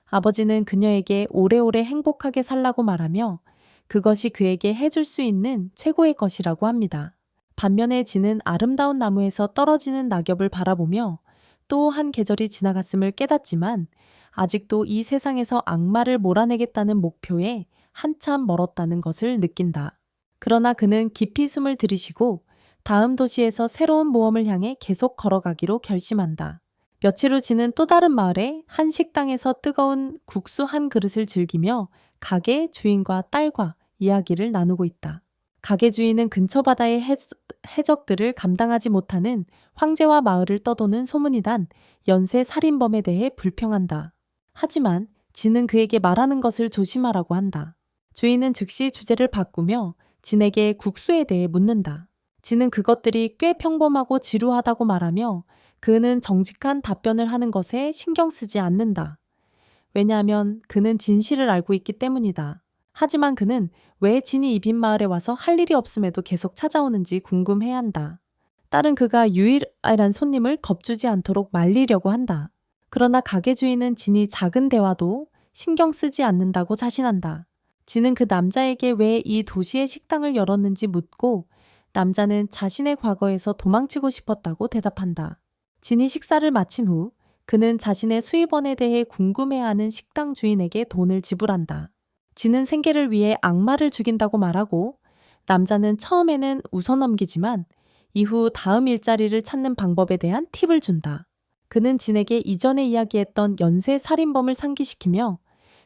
아버지는 그녀에게 오래오래 행복하게 살라고 말하며 그것이 그에게 해줄 수 있는 최고의 것이라고 합니다. 반면에 진은 아름다운 나무에서 떨어지는 낙엽을 바라보며 또 한 계절이 지나갔음을 깨닫지만 아직도 이 세상에서 악마를 몰아내겠다는 목표에 한참 멀었다는 것을 느낀다. 그러나 그는 깊이 숨을 들이쉬고 다음 도시에서 새로운 모험을 향해 계속 걸어가기로 결심한다. 며칠 후 진은 또 다른 마을에 한 식당에서 뜨거운 국수 한 그릇을 즐기며 가게 주인과 딸과 이야기를 나누고 있다. 가게 주인은 근처 바다의 해적들을 감당하지 못하는 황제와 마을을 떠도는 소문이 난 연쇄 살인범에 대해 불평한다. 하지만 진은 그에게 말하는 것을 조심하라고 한다. 주인은 즉시 주제를 바꾸며 진에게 국수에 대해 묻는다. 진은 그것들이 꽤 평범하고 지루하다고 말하며 그는 정직한 답변을 하는 것에 신경 쓰지 않는다. 왜냐하면 그는 진실을 알고 있기 때문이다. 하지만 그는 왜 진이 이 빈 마을에 와서 할 일이 없음에도 계속 찾아오는지 궁금해한다. 딸은 그가 유일한 손님을 겁주지 않도록 말리려고 한다. 그러나 가게 주인은 진이 작은 대화도 신경 쓰지 않는다고 자신한다. 진은 그 남자에게 왜 이 도시의 식당을 열었는지 묻고 남자는 자신의 과거에서 도망치고 싶었다고 대답한다. 진이 식사를 마친 후 그는 자신의 수입원에 대해 궁금해하는 식당 주인에게 돈을 지불한다. 진은 생계를 위해 악마를 죽인다고 말하고 남자는 처음에는 웃어넘기지만 이후 다음 일자리를 찾는 방법에 대한 팁을 준다. 그는 진에게 이전에 이야기했던 연쇄 살인범을 상기시키며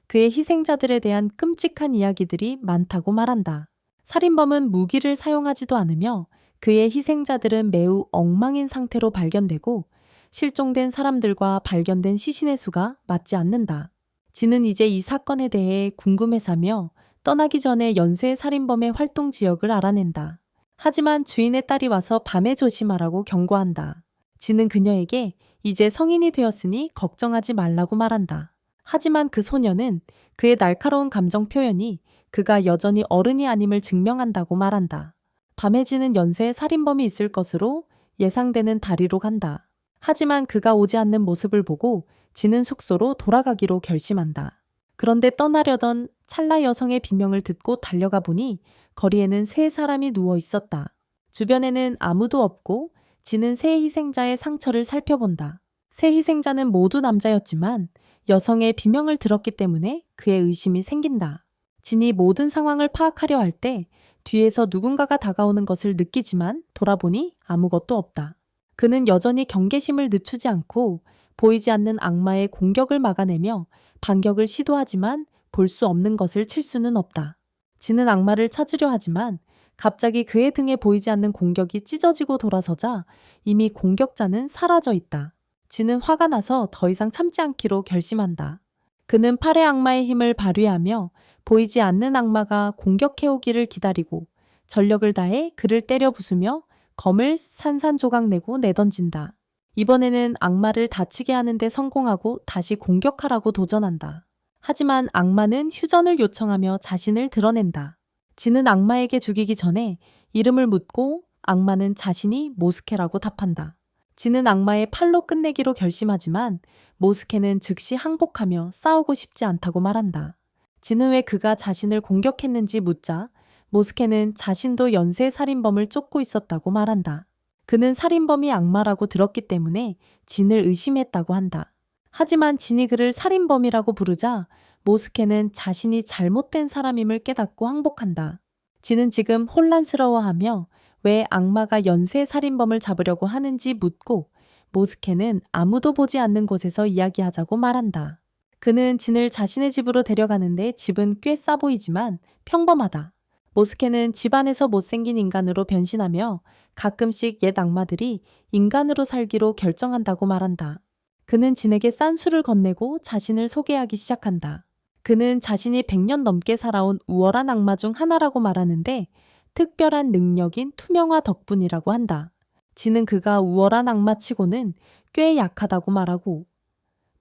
그의 희생자들에 대한 끔찍한 이야기들이 많다고 말한다. 살인범은 무기를 사용하지도 않으며 그의 희생자들은 매우 엉망인 상태로 발견되고 실종된 사람들과 발견된 시신의 수가 맞지 않는다. 진은 이제 이 사건에 대해 궁금해사며 떠나기 전에 연쇄 살인범의 활동 지역을 알아낸다. 하지만 주인의 딸이 와서 밤에 조심하라고 경고한다. 진은 그녀에게 이제 성인이 되었으니 걱정하지 말라고 말한다. 하지만 그 소녀는 그의 날카로운 감정 표현이 그가 여전히 어른이 아님을 증명한다고 말한다. 밤에 진은 연쇄 살인범이 있을 것으로 예상되는 다리로 간다. 하지만 그가 오지 않는 모습을 보고 진은 숙소로 돌아가기로 결심한다. 그런데 떠나려던 찰나 여성의 비명을 듣고 달려가 보니 거리에는 세 사람이 누워 있었다. 주변에는 아무도 없고 진은 세 희생자의 상처를 살펴본다. 세 희생자는 모두 남자였지만 여성의 비명을 들었기 때문에 그의 의심이 생긴다. 진이 모든 상황을 파악하려 할 때 뒤에서 누군가가 다가오는 것을 느끼지만 돌아보니 아무것도 없다. 그는 여전히 경계심을 늦추지 않고 보이지 않는 악마의 공격을 막아내며 반격을 시도하지만 볼 수 없는 것을 칠 수는 없다. 진은 악마를 찾으려 하지만 갑자기 그의 등에 보이지 않는 공격이 찢어지고 돌아서자 이미 공격자는 사라져 있다. 진은 화가 나서 더 이상 참지 않기로 결심한다. 그는 팔의 악마의 힘을 발휘하며 보이지 않는 악마가 공격해오기를 기다리고 전력을 다해 그를 때려 부수며 검을 산산조각 내고 내던진다. 이번에는 악마를 다치게 하는데 성공하고 다시 공격하라고 도전한다. 하지만 악마는 휴전을 요청하며 자신을 드러낸다. 진은 악마에게 죽이기 전에 이름을 묻고 악마는 자신이 모스케라고 답한다. 진은 악마의 팔로 끝내기로 결심하지만 모스케는 즉시 항복하며 싸우고 싶지 않다고 말한다. 진은 왜 그가 자신을 공격했는지 묻자 모스케는 자신도 연쇄 살인범을 쫓고 있었다고 말한다. 그는 살인범이 악마라고 들었기 때문에 진을 의심했다고 한다. 하지만 진이 그를 살인범이라고 부르자 모스케는 자신이 잘못된 사람임을 깨닫고 항복한다. 지는 지금 혼란스러워하며 왜 악마가 연쇄 살인범을 잡으려고 하는지 묻고 모스케는 아무도 보지 않는 곳에서 이야기하자고 말한다. 그는 진을 자신의 집으로 데려가는데 집은 꽤 싸 보이지만 평범하다. 모스케는 집안에서 못생긴 인간으로 변신하며 가끔씩 옛 악마들이 인간으로 살기로 결정한다고 말한다. 그는 진에게 싼 술을 건네고 자신을 소개하기 시작한다. 그는 자신이 100년 넘게 살아온 우월한 악마 중 하나라고 말하는데 특별한 능력인 투명화 덕분이라고 한다. 진은 그가 우월한 악마치고는 꽤 약하다고 말하고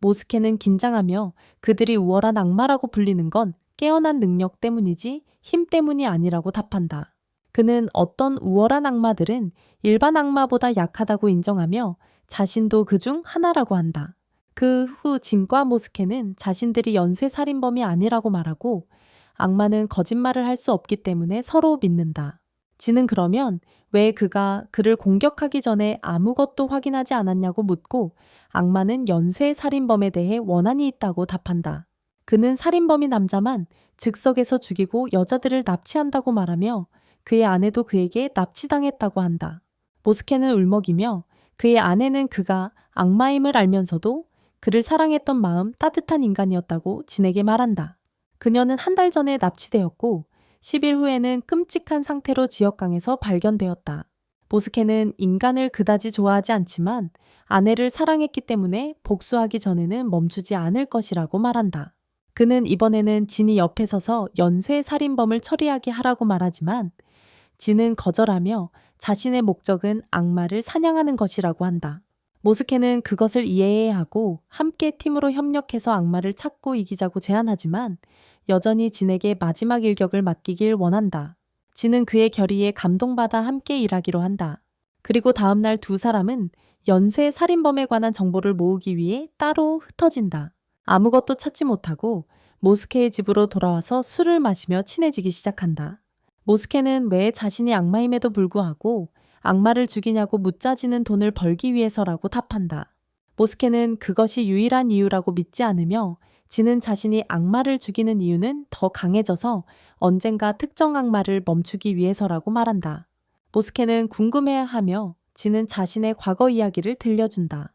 모스케는 긴장하며 그들이 우월한 악마라고 불리는 건 깨어난 능력 때문이지 힘 때문이 아니라고 답한다. 그는 어떤 우월한 악마들은 일반 악마보다 약하다고 인정하며 자신도 그중 하나라고 한다. 그 후 진과 모스케는 자신들이 연쇄살인범이 아니라고 말하고 악마는 거짓말을 할 수 없기 때문에 서로 믿는다. 진은 그러면 왜 그가 그를 공격하기 전에 아무것도 확인하지 않았냐고 묻고 악마는 연쇄살인범에 대해 원한이 있다고 답한다. 그는 살인범인 남자만 즉석에서 죽이고 여자들을 납치한다고 말하며 그의 아내도 그에게 납치당했다고 한다. 모스케는 울먹이며 그의 아내는 그가 악마임을 알면서도 그를 사랑했던 마음 따뜻한 인간이었다고 진에게 말한다. 그녀는 한 달 전에 납치되었고 10일 후에는 끔찍한 상태로 지역강에서 발견되었다. 모스케는 인간을 그다지 좋아하지 않지만 아내를 사랑했기 때문에 복수하기 전에는 멈추지 않을 것이라고 말한다. 그는 이번에는 진이 옆에 서서 연쇄 살인범을 처리하게 하라고 말하지만 진은 거절하며 자신의 목적은 악마를 사냥하는 것이라고 한다. 모스케는 그것을 이해해야 하고 함께 팀으로 협력해서 악마를 찾고 이기자고 제안하지만 여전히 진에게 마지막 일격을 맡기길 원한다. 진은 그의 결의에 감동받아 함께 일하기로 한다. 그리고 다음날 두 사람은 연쇄 살인범에 관한 정보를 모으기 위해 따로 흩어진다. 아무것도 찾지 못하고 모스케의 집으로 돌아와서 술을 마시며 친해지기 시작한다. 모스케는 왜 자신이 악마임에도 불구하고 악마를 죽이냐고 묻자지는 돈을 벌기 위해서라고 답한다. 모스케는 그것이 유일한 이유라고 믿지 않으며 진은 자신이 악마를 죽이는 이유는 더 강해져서 언젠가 특정 악마를 멈추기 위해서라고 말한다. 모스케는 궁금해하며 진은 자신의 과거 이야기를 들려준다.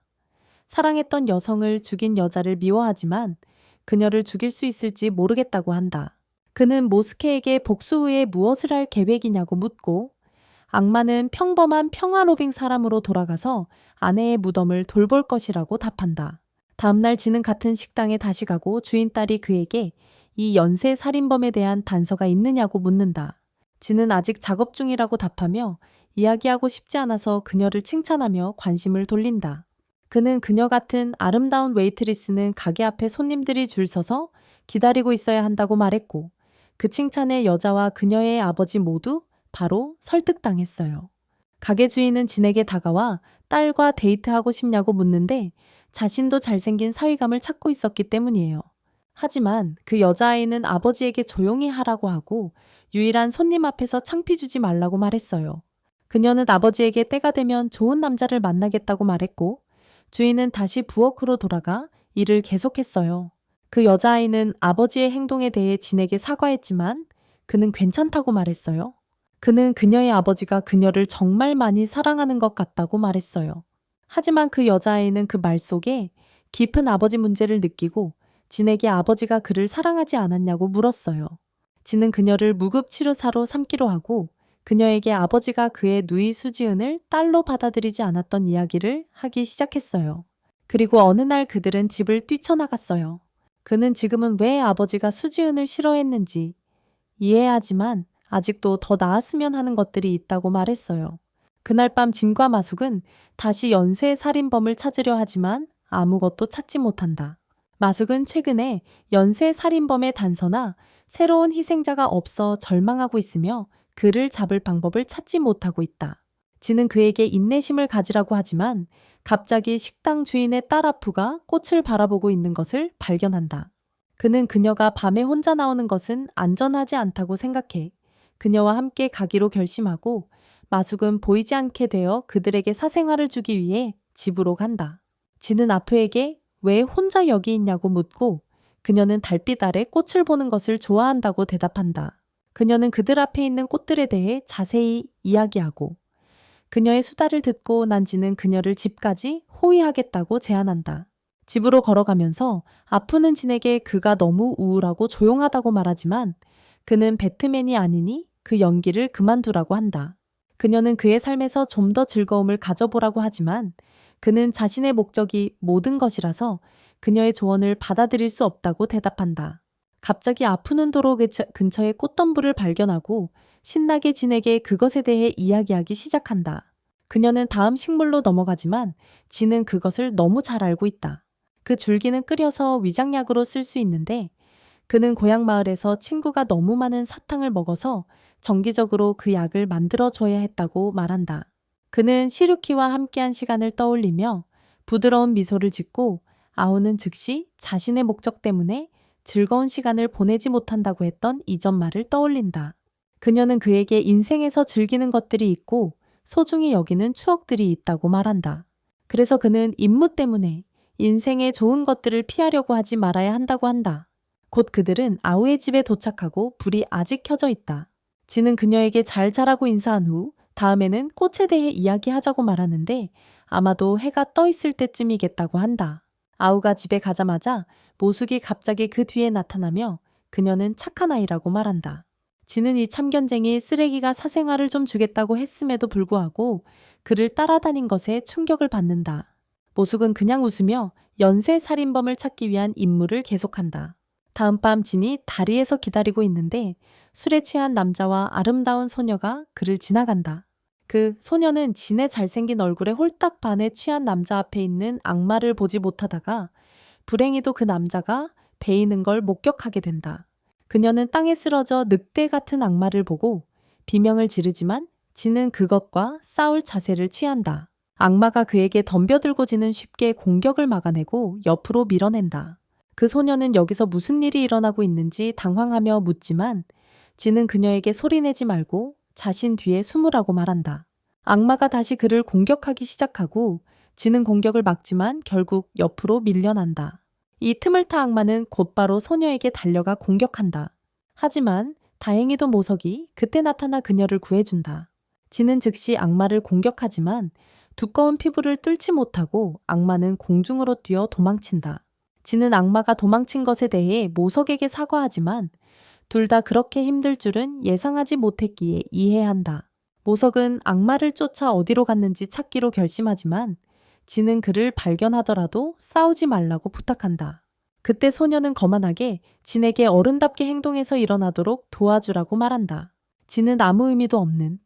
사랑했던 여성을 죽인 여자를 미워하지만 그녀를 죽일 수 있을지 모르겠다고 한다. 그는 모스케에게 복수 후에 무엇을 할 계획이냐고 묻고 악마는 평범한 평화로빙 사람으로 돌아가서 아내의 무덤을 돌볼 것이라고 답한다. 다음날 진은 같은 식당에 다시 가고 주인 딸이 그에게 이 연쇄 살인범에 대한 단서가 있느냐고 묻는다. 진은 아직 작업 중이라고 답하며 이야기하고 싶지 않아서 그녀를 칭찬하며 관심을 돌린다. 그는 그녀 같은 아름다운 웨이트리스는 가게 앞에 손님들이 줄 서서 기다리고 있어야 한다고 말했고 그 칭찬에 여자와 그녀의 아버지 모두 바로 설득당했어요. 가게 주인은 진에게 다가와 딸과 데이트하고 싶냐고 묻는데 자신도 잘생긴 사위감을 찾고 있었기 때문이에요. 하지만 그 여자아이는 아버지에게 조용히 하라고 하고 유일한 손님 앞에서 창피 주지 말라고 말했어요. 그녀는 아버지에게 때가 되면 좋은 남자를 만나겠다고 말했고 주인은 다시 부엌으로 돌아가 일을 계속했어요. 그 여자아이는 아버지의 행동에 대해 진에게 사과했지만 그는 괜찮다고 말했어요. 그는 그녀의 아버지가 그녀를 정말 많이 사랑하는 것 같다고 말했어요. 하지만 그 여자아이는 그 말 속에 깊은 아버지 문제를 느끼고 진에게 아버지가 그를 사랑하지 않았냐고 물었어요. 진은 그녀를 무급치료사로 삼기로 하고 그녀에게 아버지가 그의 누이 수지은을 딸로 받아들이지 않았던 이야기를 하기 시작했어요. 그리고 어느 날 그들은 집을 뛰쳐나갔어요. 그는 지금은 왜 아버지가 수지은을 싫어했는지 이해하지만 아직도 더 나았으면 하는 것들이 있다고 말했어요. 그날 밤 진과 마숙은 다시 연쇄 살인범을 찾으려 하지만 아무것도 찾지 못한다. 마숙은 최근에 연쇄 살인범의 단서나 새로운 희생자가 없어 절망하고 있으며 그를 잡을 방법을 찾지 못하고 있다. 진은 그에게 인내심을 가지라고 하지만 갑자기 식당 주인의 딸 아프가 꽃을 바라보고 있는 것을 발견한다. 그는 그녀가 밤에 혼자 나오는 것은 안전하지 않다고 생각해 그녀와 함께 가기로 결심하고 마숙은 보이지 않게 되어 그들에게 사생활을 주기 위해 집으로 간다. 진은 아프에게 왜 혼자 여기 있냐고 묻고 그녀는 달빛 아래 꽃을 보는 것을 좋아한다고 대답한다. 그녀는 그들 앞에 있는 꽃들에 대해 자세히 이야기하고 그녀의 수다를 듣고 난지는 그녀를 집까지 호위하겠다고 제안한다. 집으로 걸어가면서 아프는 진에게 그가 너무 우울하고 조용하다고 말하지만 그는 배트맨이 아니니 그 연기를 그만두라고 한다. 그녀는 그의 삶에서 좀 더 즐거움을 가져보라고 하지만 그는 자신의 목적이 모든 것이라서 그녀의 조언을 받아들일 수 없다고 대답한다. 갑자기 아프는 도로 근처에 꽃덤불을 발견하고 신나게 진에게 그것에 대해 이야기하기 시작한다. 그녀는 다음 식물로 넘어가지만 진은 그것을 너무 잘 알고 있다. 그 줄기는 끓여서 위장약으로 쓸 수 있는데 그는 고향 마을에서 친구가 너무 많은 사탕을 먹어서 정기적으로 그 약을 만들어 줘야 했다고 말한다. 그는 시루키와 함께한 시간을 떠올리며 부드러운 미소를 짓고 아오는 즉시 자신의 목적 때문에 즐거운 시간을 보내지 못한다고 했던 이전 말을 떠올린다. 그녀는 그에게 인생에서 즐기는 것들이 있고 소중히 여기는 추억들이 있다고 말한다. 그래서 그는 임무 때문에 인생의 좋은 것들을 피하려고 하지 말아야 한다고 한다. 곧 그들은 아우의 집에 도착하고 불이 아직 켜져 있다. 진은 그녀에게 잘 자라고 인사한 후 다음에는 꽃에 대해 이야기하자고 말하는데 아마도 해가 떠 있을 때쯤이겠다고 한다. 아우가 집에 가자마자 모숙이 갑자기 그 뒤에 나타나며 그녀는 착한 아이라고 말한다. 진은 이 참견쟁이 쓰레기가 사생활을 좀 주겠다고 했음에도 불구하고 그를 따라다닌 것에 충격을 받는다. 모숙은 그냥 웃으며 연쇄 살인범을 찾기 위한 임무를 계속한다. 다음 밤 진이 다리에서 기다리고 있는데 술에 취한 남자와 아름다운 소녀가 그를 지나간다. 그 소녀는 진의 잘생긴 얼굴에 홀딱 반해 취한 남자 앞에 있는 악마를 보지 못하다가 불행히도 그 남자가 베이는 걸 목격하게 된다. 그녀는 땅에 쓰러져 늑대 같은 악마를 보고 비명을 지르지만 진은 그것과 싸울 자세를 취한다. 악마가 그에게 덤벼들고 지는 쉽게 공격을 막아내고 옆으로 밀어낸다. 그 소녀는 여기서 무슨 일이 일어나고 있는지 당황하며 묻지만 진은 그녀에게 소리내지 말고 자신 뒤에 숨으라고 말한다. 악마가 다시 그를 공격하기 시작하고 진은 공격을 막지만 결국 옆으로 밀려난다. 이 틈을 타 악마는 곧바로 소녀에게 달려가 공격한다. 하지만 다행히도 모석이 그때 나타나 그녀를 구해준다. 진은 즉시 악마를 공격하지만 두꺼운 피부를 뚫지 못하고 악마는 공중으로 뛰어 도망친다. 진은 악마가 도망친 것에 대해 모석에게 사과하지만 둘 다 그렇게 힘들 줄은 예상하지 못했기에 이해한다. 모석은 악마를 쫓아 어디로 갔는지 찾기로 결심하지만 진은 그를 발견하더라도 싸우지 말라고 부탁한다. 그때 소녀는 거만하게 진에게 어른답게 행동해서 일어나도록 도와주라고 말한다. 진은 아무 의미도 없는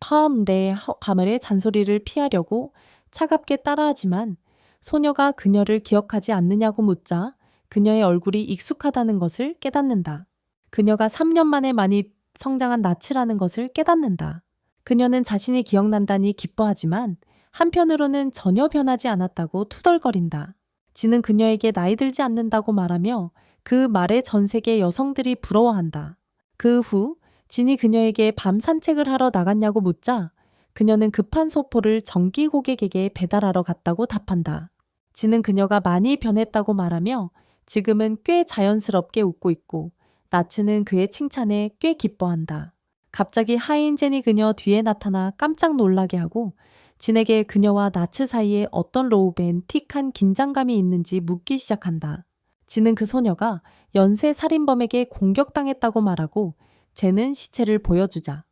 내 가물의 잔소리를 피하려고 차갑게 따라하지만 소녀가 그녀를 기억하지 않느냐고 묻자 그녀의 얼굴이 익숙하다는 것을 깨닫는다. 그녀가 3년 만에 많이 성장한 나츠라는 것을 깨닫는다. 그녀는 자신이 기억난다니 기뻐하지만 한편으로는 전혀 변하지 않았다고 투덜거린다. 진은 그녀에게 나이 들지 않는다고 말하며 그 말에 전 세계 여성들이 부러워한다. 그 후 진이 그녀에게 밤 산책을 하러 나갔냐고 묻자 그녀는 급한 소포를 정기 고객에게 배달하러 갔다고 답한다. 진은 그녀가 많이 변했다고 말하며 지금은 꽤 자연스럽게 웃고 있고 나츠는 그의 칭찬에 꽤 기뻐한다. 갑자기 하인젠이 그녀 뒤에 나타나 깜짝 놀라게 하고 진에게 그녀와 나츠 사이에 어떤 로맨틱한 긴장감이 있는지 묻기 시작한다. 진은 그 소녀가 연쇄 살인범에게 공격당했다고 말하고 쟤는 시체를 보여주자.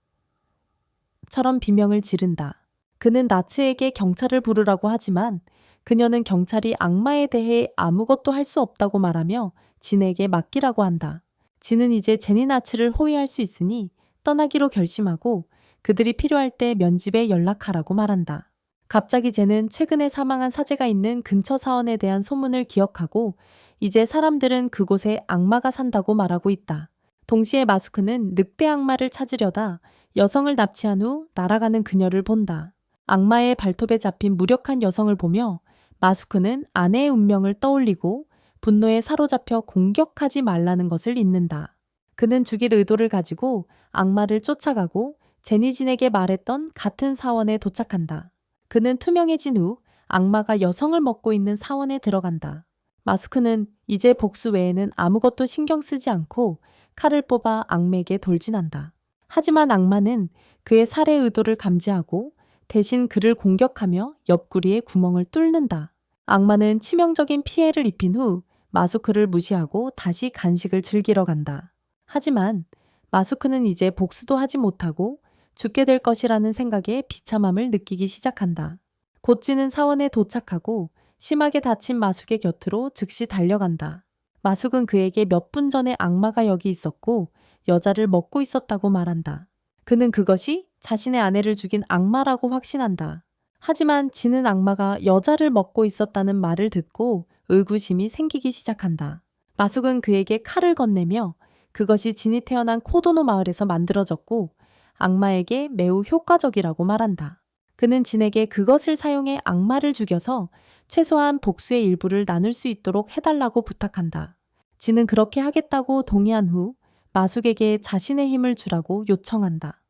처럼 비명을 지른다. 그는 나츠에게 경찰을 부르라고 하지만 그녀는 경찰이 악마에 대해 아무것도 할 수 없다고 말하며 진에게 맡기라고 한다. 진은 이제 제니 나츠를 호위할 수 있으니 떠나기로 결심하고 그들이 필요할 때 면집에 연락하라고 말한다. 갑자기 쟤는 최근에 사망한 사제가 있는 근처 사원에 대한 소문을 기억하고 이제 사람들은 그곳에 악마가 산다고 말하고 있다. 동시에 마수크는 늑대 악마를 찾으려다 여성을 납치한 후 날아가는 그녀를 본다. 악마의 발톱에 잡힌 무력한 여성을 보며 마수크는 아내의 운명을 떠올리고 분노에 사로잡혀 공격하지 말라는 것을 잊는다. 그는 죽일 의도를 가지고 악마를 쫓아가고 제니진에게 말했던 같은 사원에 도착한다. 그는 투명해진 후 악마가 여성을 먹고 있는 사원에 들어간다. 마수크는 이제 복수 외에는 아무것도 신경 쓰지 않고 칼을 뽑아 악마에게 돌진한다. 하지만 악마는 그의 살해 의도를 감지하고 대신 그를 공격하며 옆구리에 구멍을 뚫는다. 악마는 치명적인 피해를 입힌 후 마수크를 무시하고 다시 간식을 즐기러 간다. 하지만 마수크는 이제 복수도 하지 못하고 죽게 될 것이라는 생각에 비참함을 느끼기 시작한다. 곧지는 사원에 도착하고 심하게 다친 마숙의 곁으로 즉시 달려간다. 마숙은 그에게 몇 분 전에 악마가 여기 있었고 여자를 먹고 있었다고 말한다. 그는 그것이 자신의 아내를 죽인 악마라고 확신한다. 하지만 지는 악마가 여자를 먹고 있었다는 말을 듣고 의구심이 생기기 시작한다. 마숙은 그에게 칼을 건네며 그것이 진이 태어난 코도노 마을에서 만들어졌고 악마에게 매우 효과적이라고 말한다. 그는 진에게 그것을 사용해 악마를 죽여서 최소한 복수의 일부를 나눌 수 있도록 해달라고 부탁한다. 진은 그렇게 하겠다고 동의한 후 마숙에게 자신의 힘을 주라고 요청한다.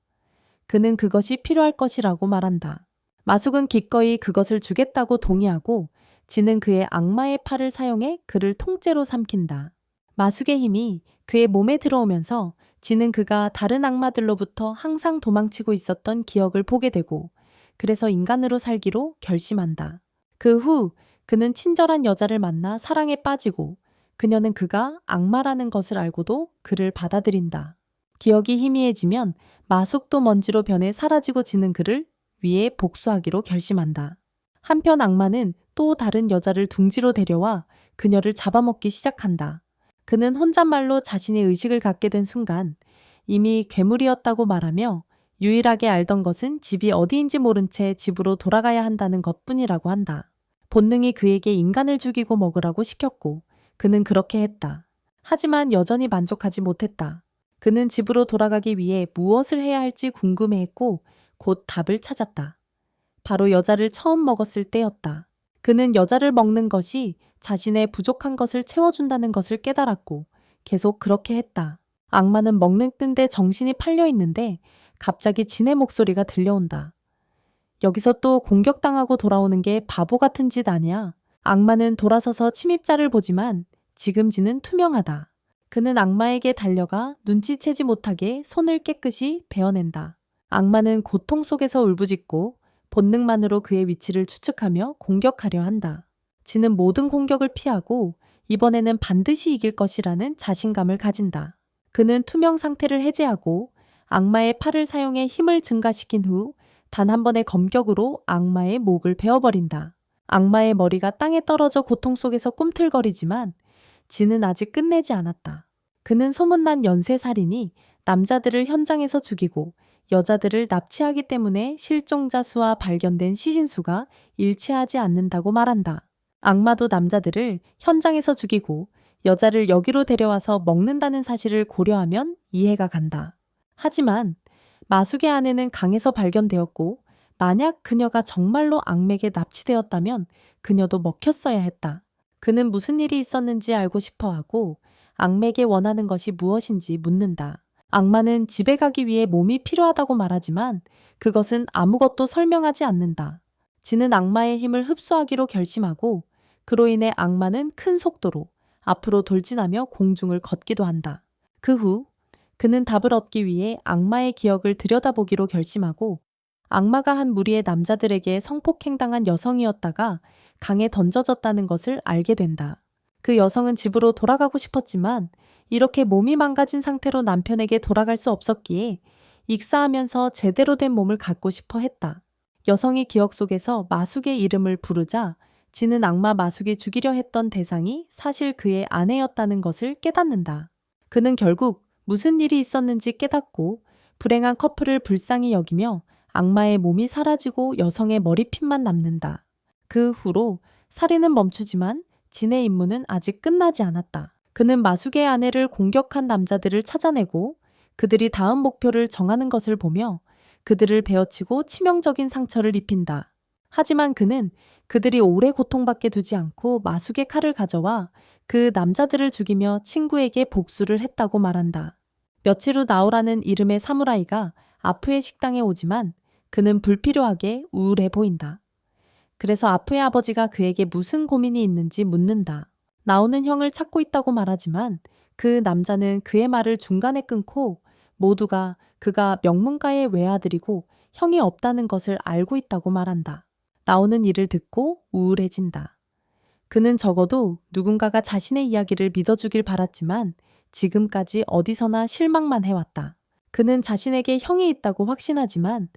그는 그것이 필요할 것이라고 말한다. 마숙은 기꺼이 그것을 주겠다고 동의하고 진은 그의 악마의 팔을 사용해 그를 통째로 삼킨다. 마숙의 힘이 그의 몸에 들어오면서 진은 그가 다른 악마들로부터 항상 도망치고 있었던 기억을 보게 되고 그래서 인간으로 살기로 결심한다. 그 후 그는 친절한 여자를 만나 사랑에 빠지고 그녀는 그가 악마라는 것을 알고도 그를 받아들인다. 기억이 희미해지면 마숙도 먼지로 변해 사라지고 지는 그를 위해 복수하기로 결심한다. 한편 악마는 또 다른 여자를 둥지로 데려와 그녀를 잡아먹기 시작한다. 그는 혼잣말로 자신의 의식을 갖게 된 순간 이미 괴물이었다고 말하며 유일하게 알던 것은 집이 어디인지 모른 채 집으로 돌아가야 한다는 것뿐이라고 한다. 본능이 그에게 인간을 죽이고 먹으라고 시켰고 그는 그렇게 했다. 하지만 여전히 만족하지 못했다. 그는 집으로 돌아가기 위해 무엇을 해야 할지 궁금해했고 곧 답을 찾았다. 바로 여자를 처음 먹었을 때였다. 그는 여자를 먹는 것이 자신의 부족한 것을 채워준다는 것을 깨달았고 계속 그렇게 했다. 악마는 먹는 데 정신이 팔려 있는데 갑자기 진의 목소리가 들려온다. 여기서 또 공격당하고 돌아오는 게 바보 같은 짓 아니야. 악마는 돌아서서 침입자를 보지만 지금 진은 투명하다. 그는 악마에게 달려가 눈치채지 못하게 손을 깨끗이 베어낸다. 악마는 고통 속에서 울부짖고 본능만으로 그의 위치를 추측하며 공격하려 한다. 진은 모든 공격을 피하고 이번에는 반드시 이길 것이라는 자신감을 가진다. 그는 투명 상태를 해제하고 악마의 팔을 사용해 힘을 증가시킨 후 단 한 번의 검격으로 악마의 목을 베어버린다. 악마의 머리가 땅에 떨어져 고통 속에서 꿈틀거리지만 진은 아직 끝내지 않았다. 그는 소문난 연쇄살인이 남자들을 현장에서 죽이고 여자들을 납치하기 때문에 실종자 수와 발견된 시신 수가 일치하지 않는다고 말한다. 악마도 남자들을 현장에서 죽이고 여자를 여기로 데려와서 먹는다는 사실을 고려하면 이해가 간다. 하지만 마숙의 아내는 강에서 발견되었고 만약 그녀가 정말로 악맥에 납치되었다면 그녀도 먹혔어야 했다. 그는 무슨 일이 있었는지 알고 싶어하고 악맥에 원하는 것이 무엇인지 묻는다. 악마는 집에 가기 위해 몸이 필요하다고 말하지만 그것은 아무것도 설명하지 않는다. 진은 악마의 힘을 흡수하기로 결심하고 그로 인해 악마는 큰 속도로 앞으로 돌진하며 공중을 걷기도 한다. 그 후 그는 답을 얻기 위해 악마의 기억을 들여다보기로 결심하고 악마가 한 무리의 남자들에게 성폭행당한 여성이었다가 강에 던져졌다는 것을 알게 된다. 그 여성은 집으로 돌아가고 싶었지만 이렇게 몸이 망가진 상태로 남편에게 돌아갈 수 없었기에 익사하면서 제대로 된 몸을 갖고 싶어 했다. 여성이 기억 속에서 마숙의 이름을 부르자 진은 악마 마숙이 죽이려 했던 대상이 사실 그의 아내였다는 것을 깨닫는다. 그는 결국 무슨 일이 있었는지 깨닫고 불행한 커플을 불쌍히 여기며 악마의 몸이 사라지고 여성의 머리핀만 남는다. 그 후로 살인은 멈추지만 진의 임무는 아직 끝나지 않았다. 그는 마숙의 아내를 공격한 남자들을 찾아내고 그들이 다음 목표를 정하는 것을 보며 그들을 베어치고 치명적인 상처를 입힌다. 하지만 그는 그들이 오래 고통받게 두지 않고 마숙의 칼을 가져와 그 남자들을 죽이며 친구에게 복수를 했다고 말한다. 며칠 후 나오라는 이름의 사무라이가 아프의 식당에 오지만 그는 불필요하게 우울해 보인다. 그래서 아프의 아버지가 그에게 무슨 고민이 있는지 묻는다. 나오는 형을 찾고 있다고 말하지만 그 남자는 그의 말을 중간에 끊고 모두가 그가 명문가의 외아들이고 형이 없다는 것을 알고 있다고 말한다. 나오는 이를 듣고 우울해진다. 그는 적어도 누군가가 자신의 이야기를 믿어주길 바랐지만 지금까지 어디서나 실망만 해왔다. 그는 자신에게 형이 있다고 확신하지만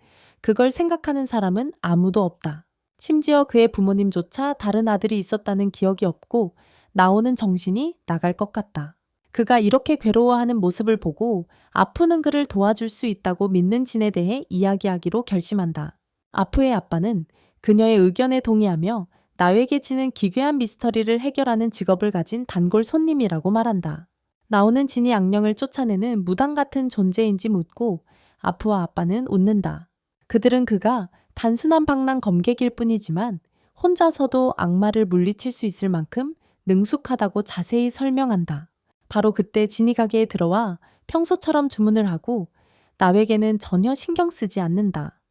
그걸 생각하는 사람은 아무도 없다. 심지어 그의 부모님조차 다른 아들이 있었다는 기억이 없고 나오는 정신이 나갈 것 같다. 그가 이렇게 괴로워하는 모습을 보고 아프는 그를 도와줄 수 있다고 믿는 진에 대해 이야기하기로 결심한다. 아프의 아빠는 그녀의 의견에 동의하며 나에게 지는 기괴한 미스터리를 해결하는 직업을 가진 단골 손님이라고 말한다. 나오는 진이 악령을 쫓아내는 무당 같은 존재인지 묻고 아프와 아빠는 웃는다. 그들은 그가 단순한 방랑 검객일 뿐이지만 혼자서도 악마를 물리칠 수 있을 만큼 능숙하다고 자세히 설명한다. 바로 그때 진이 가게에 들어와 평소처럼 주문을 하고 나에게는 전혀 신경 쓰지 않는다.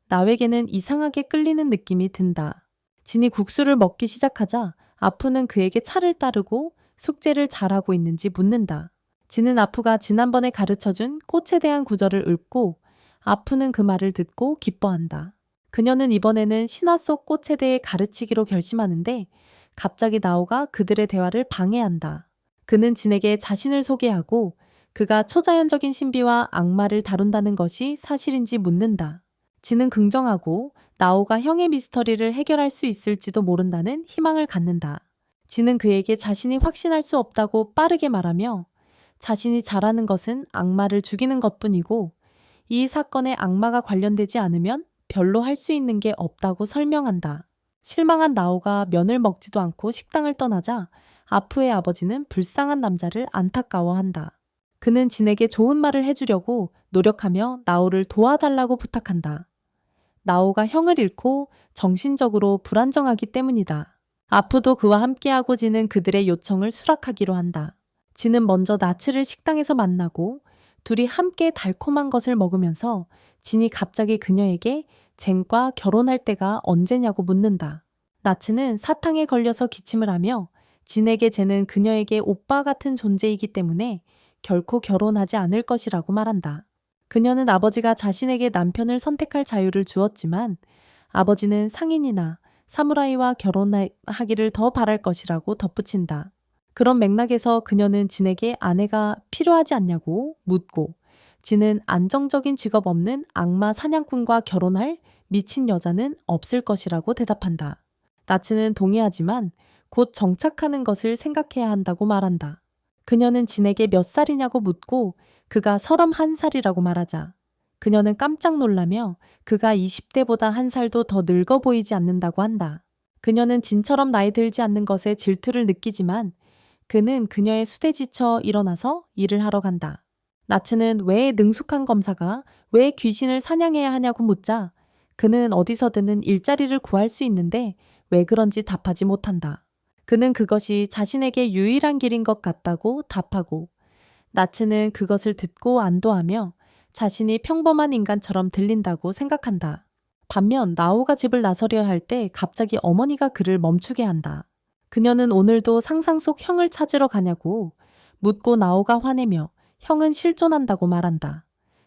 나에게는 이상하게 끌리는 느낌이 든다. 진이 국수를 먹기 시작하자 아프는 그에게 차를 따르고 숙제를 잘하고 있는지 묻는다. 진은 아프가 지난번에 가르쳐준 꽃에 대한 구절을 읊고 아프는 그 말을 듣고 기뻐한다. 그녀는 이번에는 신화 속 꽃에 대해 가르치기로 결심하는데 갑자기 나오가 그들의 대화를 방해한다. 그는 진에게 자신을 소개하고 그가 초자연적인 신비와 악마를 다룬다는 것이 사실인지 묻는다. 진은 긍정하고 나오가 형의 미스터리를 해결할 수 있을지도 모른다는 희망을 갖는다. 진은 그에게 자신이 확신할 수 없다고 빠르게 말하며 자신이 잘하는 것은 악마를 죽이는 것뿐이고 이 사건에 악마가 관련되지 않으면 별로 할 수 있는 게 없다고 설명한다. 실망한 나오가 면을 먹지도 않고 식당을 떠나자 아프의 아버지는 불쌍한 남자를 안타까워한다. 그는 진에게 좋은 말을 해주려고 노력하며 나오를 도와달라고 부탁한다. 나오가 형을 잃고 정신적으로 불안정하기 때문이다. 아프도 그와 함께하고 진은 그들의 요청을 수락하기로 한다. 진은 먼저 나츠를 식당에서 만나고 둘이 함께 달콤한 것을 먹으면서 진이 갑자기 그녀에게 젠과 결혼할 때가 언제냐고 묻는다. 나츠는 사탕에 걸려서 기침을 하며 진에게 젠은 그녀에게 오빠 같은 존재이기 때문에 결코 결혼하지 않을 것이라고 말한다. 그녀는 아버지가 자신에게 남편을 선택할 자유를 주었지만 아버지는 상인이나 사무라이와 결혼하기를 더 바랄 것이라고 덧붙인다. 그런 맥락에서 그녀는 진에게 아내가 필요하지 않냐고 묻고 진은 안정적인 직업 없는 악마 사냥꾼과 결혼할 미친 여자는 없을 것이라고 대답한다. 나츠는 동의하지만 곧 정착하는 것을 생각해야 한다고 말한다. 그녀는 진에게 몇 살이냐고 묻고 그가 31살이라고 말하자 그녀는 깜짝 놀라며 그가 20대보다 한 살도 더 늙어 보이지 않는다고 한다. 그녀는 진처럼 나이 들지 않는 것에 질투를 느끼지만 그는 그녀의 수대 지쳐 일어나서 일을 하러 간다. 나츠는 왜 능숙한 검사가 왜 귀신을 사냥해야 하냐고 묻자 그는 어디서든 일자리를 구할 수 있는데 왜 그런지 답하지 못한다. 그는 그것이 자신에게 유일한 길인 것 같다고 답하고 나츠는 그것을 듣고 안도하며 자신이 평범한 인간처럼 들린다고 생각한다. 반면 나오가 집을 나서려 할 때 갑자기 어머니가 그를 멈추게 한다. 그녀는 오늘도 상상 속 형을 찾으러 가냐고 묻고 나오가 화내며 형은 실존한다고 말한다.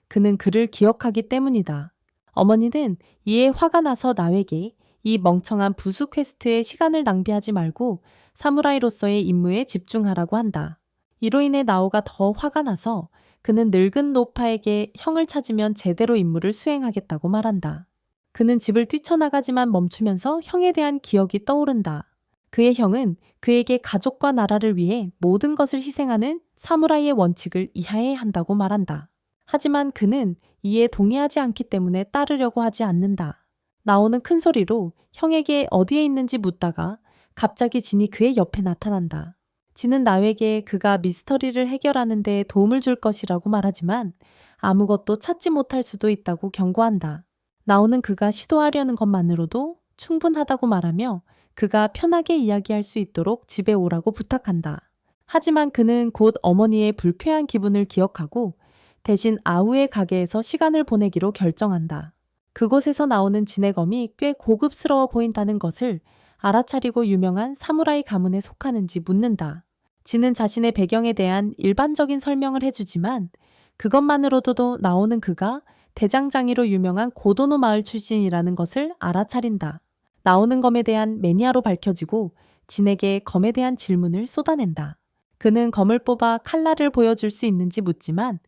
그는 그를 기억하기 때문이다. 어머니는 이에 화가 나서 나에게 이 멍청한 부수 퀘스트에 시간을 낭비하지 말고 사무라이로서의 임무에 집중하라고 한다. 이로 인해 나오가 더 화가 나서 그는 늙은 노파에게 형을 찾으면 제대로 임무를 수행하겠다고 말한다. 그는 집을 뛰쳐나가지만 멈추면서 형에 대한 기억이 떠오른다. 그의 형은 그에게 가족과 나라를 위해 모든 것을 희생하는 사무라이의 원칙을 이해해야 한다고 말한다. 하지만 그는 이에 동의하지 않기 때문에 따르려고 하지 않는다. 나오는 큰 소리로 형에게 어디에 있는지 묻다가 갑자기 진이 그의 옆에 나타난다. 진은 나에게 그가 미스터리를 해결하는 데 도움을 줄 것이라고 말하지만 아무것도 찾지 못할 수도 있다고 경고한다. 나오는 그가 시도하려는 것만으로도 충분하다고 말하며 그가 편하게 이야기할 수 있도록 집에 오라고 부탁한다. 하지만 그는 곧 어머니의 불쾌한 기분을 기억하고 대신 아우의 가게에서 시간을 보내기로 결정한다. 그곳에서 나오는 진해검이 꽤 고급스러워 보인다는 것을 알아차리고 유명한 사무라이 가문에 속하는지 묻는다. 진은 자신의 배경에 대한 일반적인 설명을 해주지만 그것만으로도 나오는 그가 대장장이로 유명한 고도노 마을 출신이라는 것을 알아차린다. 나오는 검에 대한 매니아로 밝혀지고 진에게 검에 대한 질문을 쏟아낸다. 그는 검을 뽑아 칼날을 보여줄 수 있는지 묻지만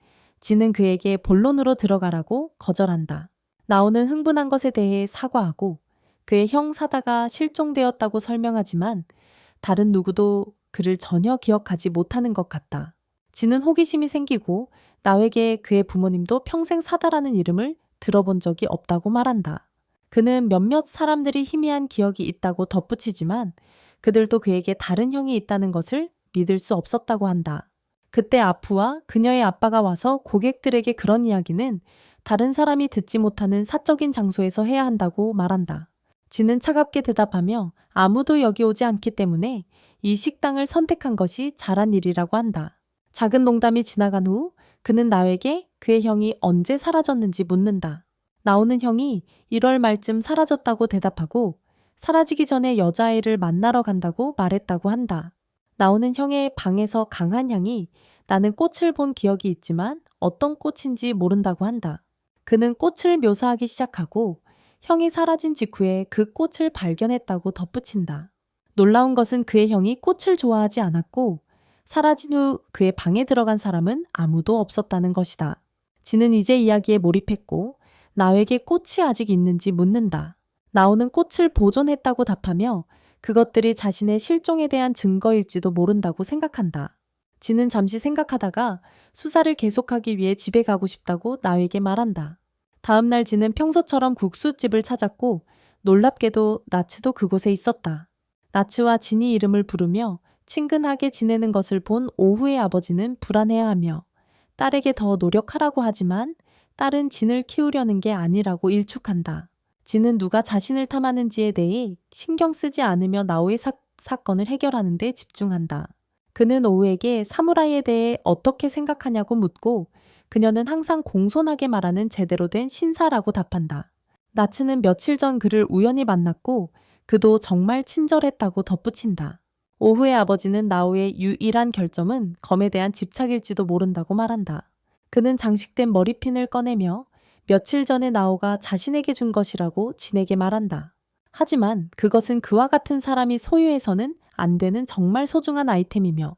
진은 그에게 본론으로 들어가라고 거절한다. 나오는 흥분한 것에 대해 사과하고 그의 형 사다가 실종되었다고 설명하지만 다른 누구도 그를 전혀 기억하지 못하는 것 같다. 진은 호기심이 생기고 나에게 그의 부모님도 평생 사다라는 이름을 들어본 적이 없다고 말한다. 그는 몇몇 사람들이 희미한 기억이 있다고 덧붙이지만 그들도 그에게 다른 형이 있다는 것을 믿을 수 없었다고 한다. 그때 아프와 그녀의 아빠가 와서 고객들에게 그런 이야기는 다른 사람이 듣지 못하는 사적인 장소에서 해야 한다고 말한다. 진은 차갑게 대답하며 아무도 여기 오지 않기 때문에 이 식당을 선택한 것이 잘한 일이라고 한다. 작은 농담이 지나간 후 그는 나에게 그의 형이 언제 사라졌는지 묻는다. 나오는 형이 1월 말쯤 사라졌다고 대답하고 사라지기 전에 여자아이를 만나러 간다고 말했다고 한다. 나오는 형의 방에서 강한 향이 나는 꽃을 본 기억이 있지만 어떤 꽃인지 모른다고 한다. 그는 꽃을 묘사하기 시작하고 형이 사라진 직후에 그 꽃을 발견했다고 덧붙인다. 놀라운 것은 그의 형이 꽃을 좋아하지 않았고 사라진 후 그의 방에 들어간 사람은 아무도 없었다는 것이다. 진은 이제 이야기에 몰입했고 나에게 꽃이 아직 있는지 묻는다. 나오는 꽃을 보존했다고 답하며 그것들이 자신의 실종에 대한 증거일지도 모른다고 생각한다. 진은 잠시 생각하다가 수사를 계속하기 위해 집에 가고 싶다고 나에게 말한다. 다음 날 진은 평소처럼 국수집을 찾았고 놀랍게도 나츠도 그곳에 있었다. 나츠와 진이 이름을 부르며 친근하게 지내는 것을 본 오후의 아버지는 불안해하며 딸에게 더 노력하라고 하지만 딸은 진을 키우려는 게 아니라고 일축한다. 진은 누가 자신을 탐하는지에 대해 신경 쓰지 않으며 나오의 사건을 해결하는 데 집중한다. 그는 오후에게 사무라이에 대해 어떻게 생각하냐고 묻고 그녀는 항상 공손하게 말하는 제대로 된 신사라고 답한다. 나츠는 며칠 전 그를 우연히 만났고 그도 정말 친절했다고 덧붙인다. 오후의 아버지는 나오의 유일한 결점은 검에 대한 집착일지도 모른다고 말한다. 그는 장식된 머리핀을 꺼내며 며칠 전에 나오가 자신에게 준 것이라고 진에게 말한다. 하지만 그것은 그와 같은 사람이 소유해서는 안 되는 정말 소중한 아이템이며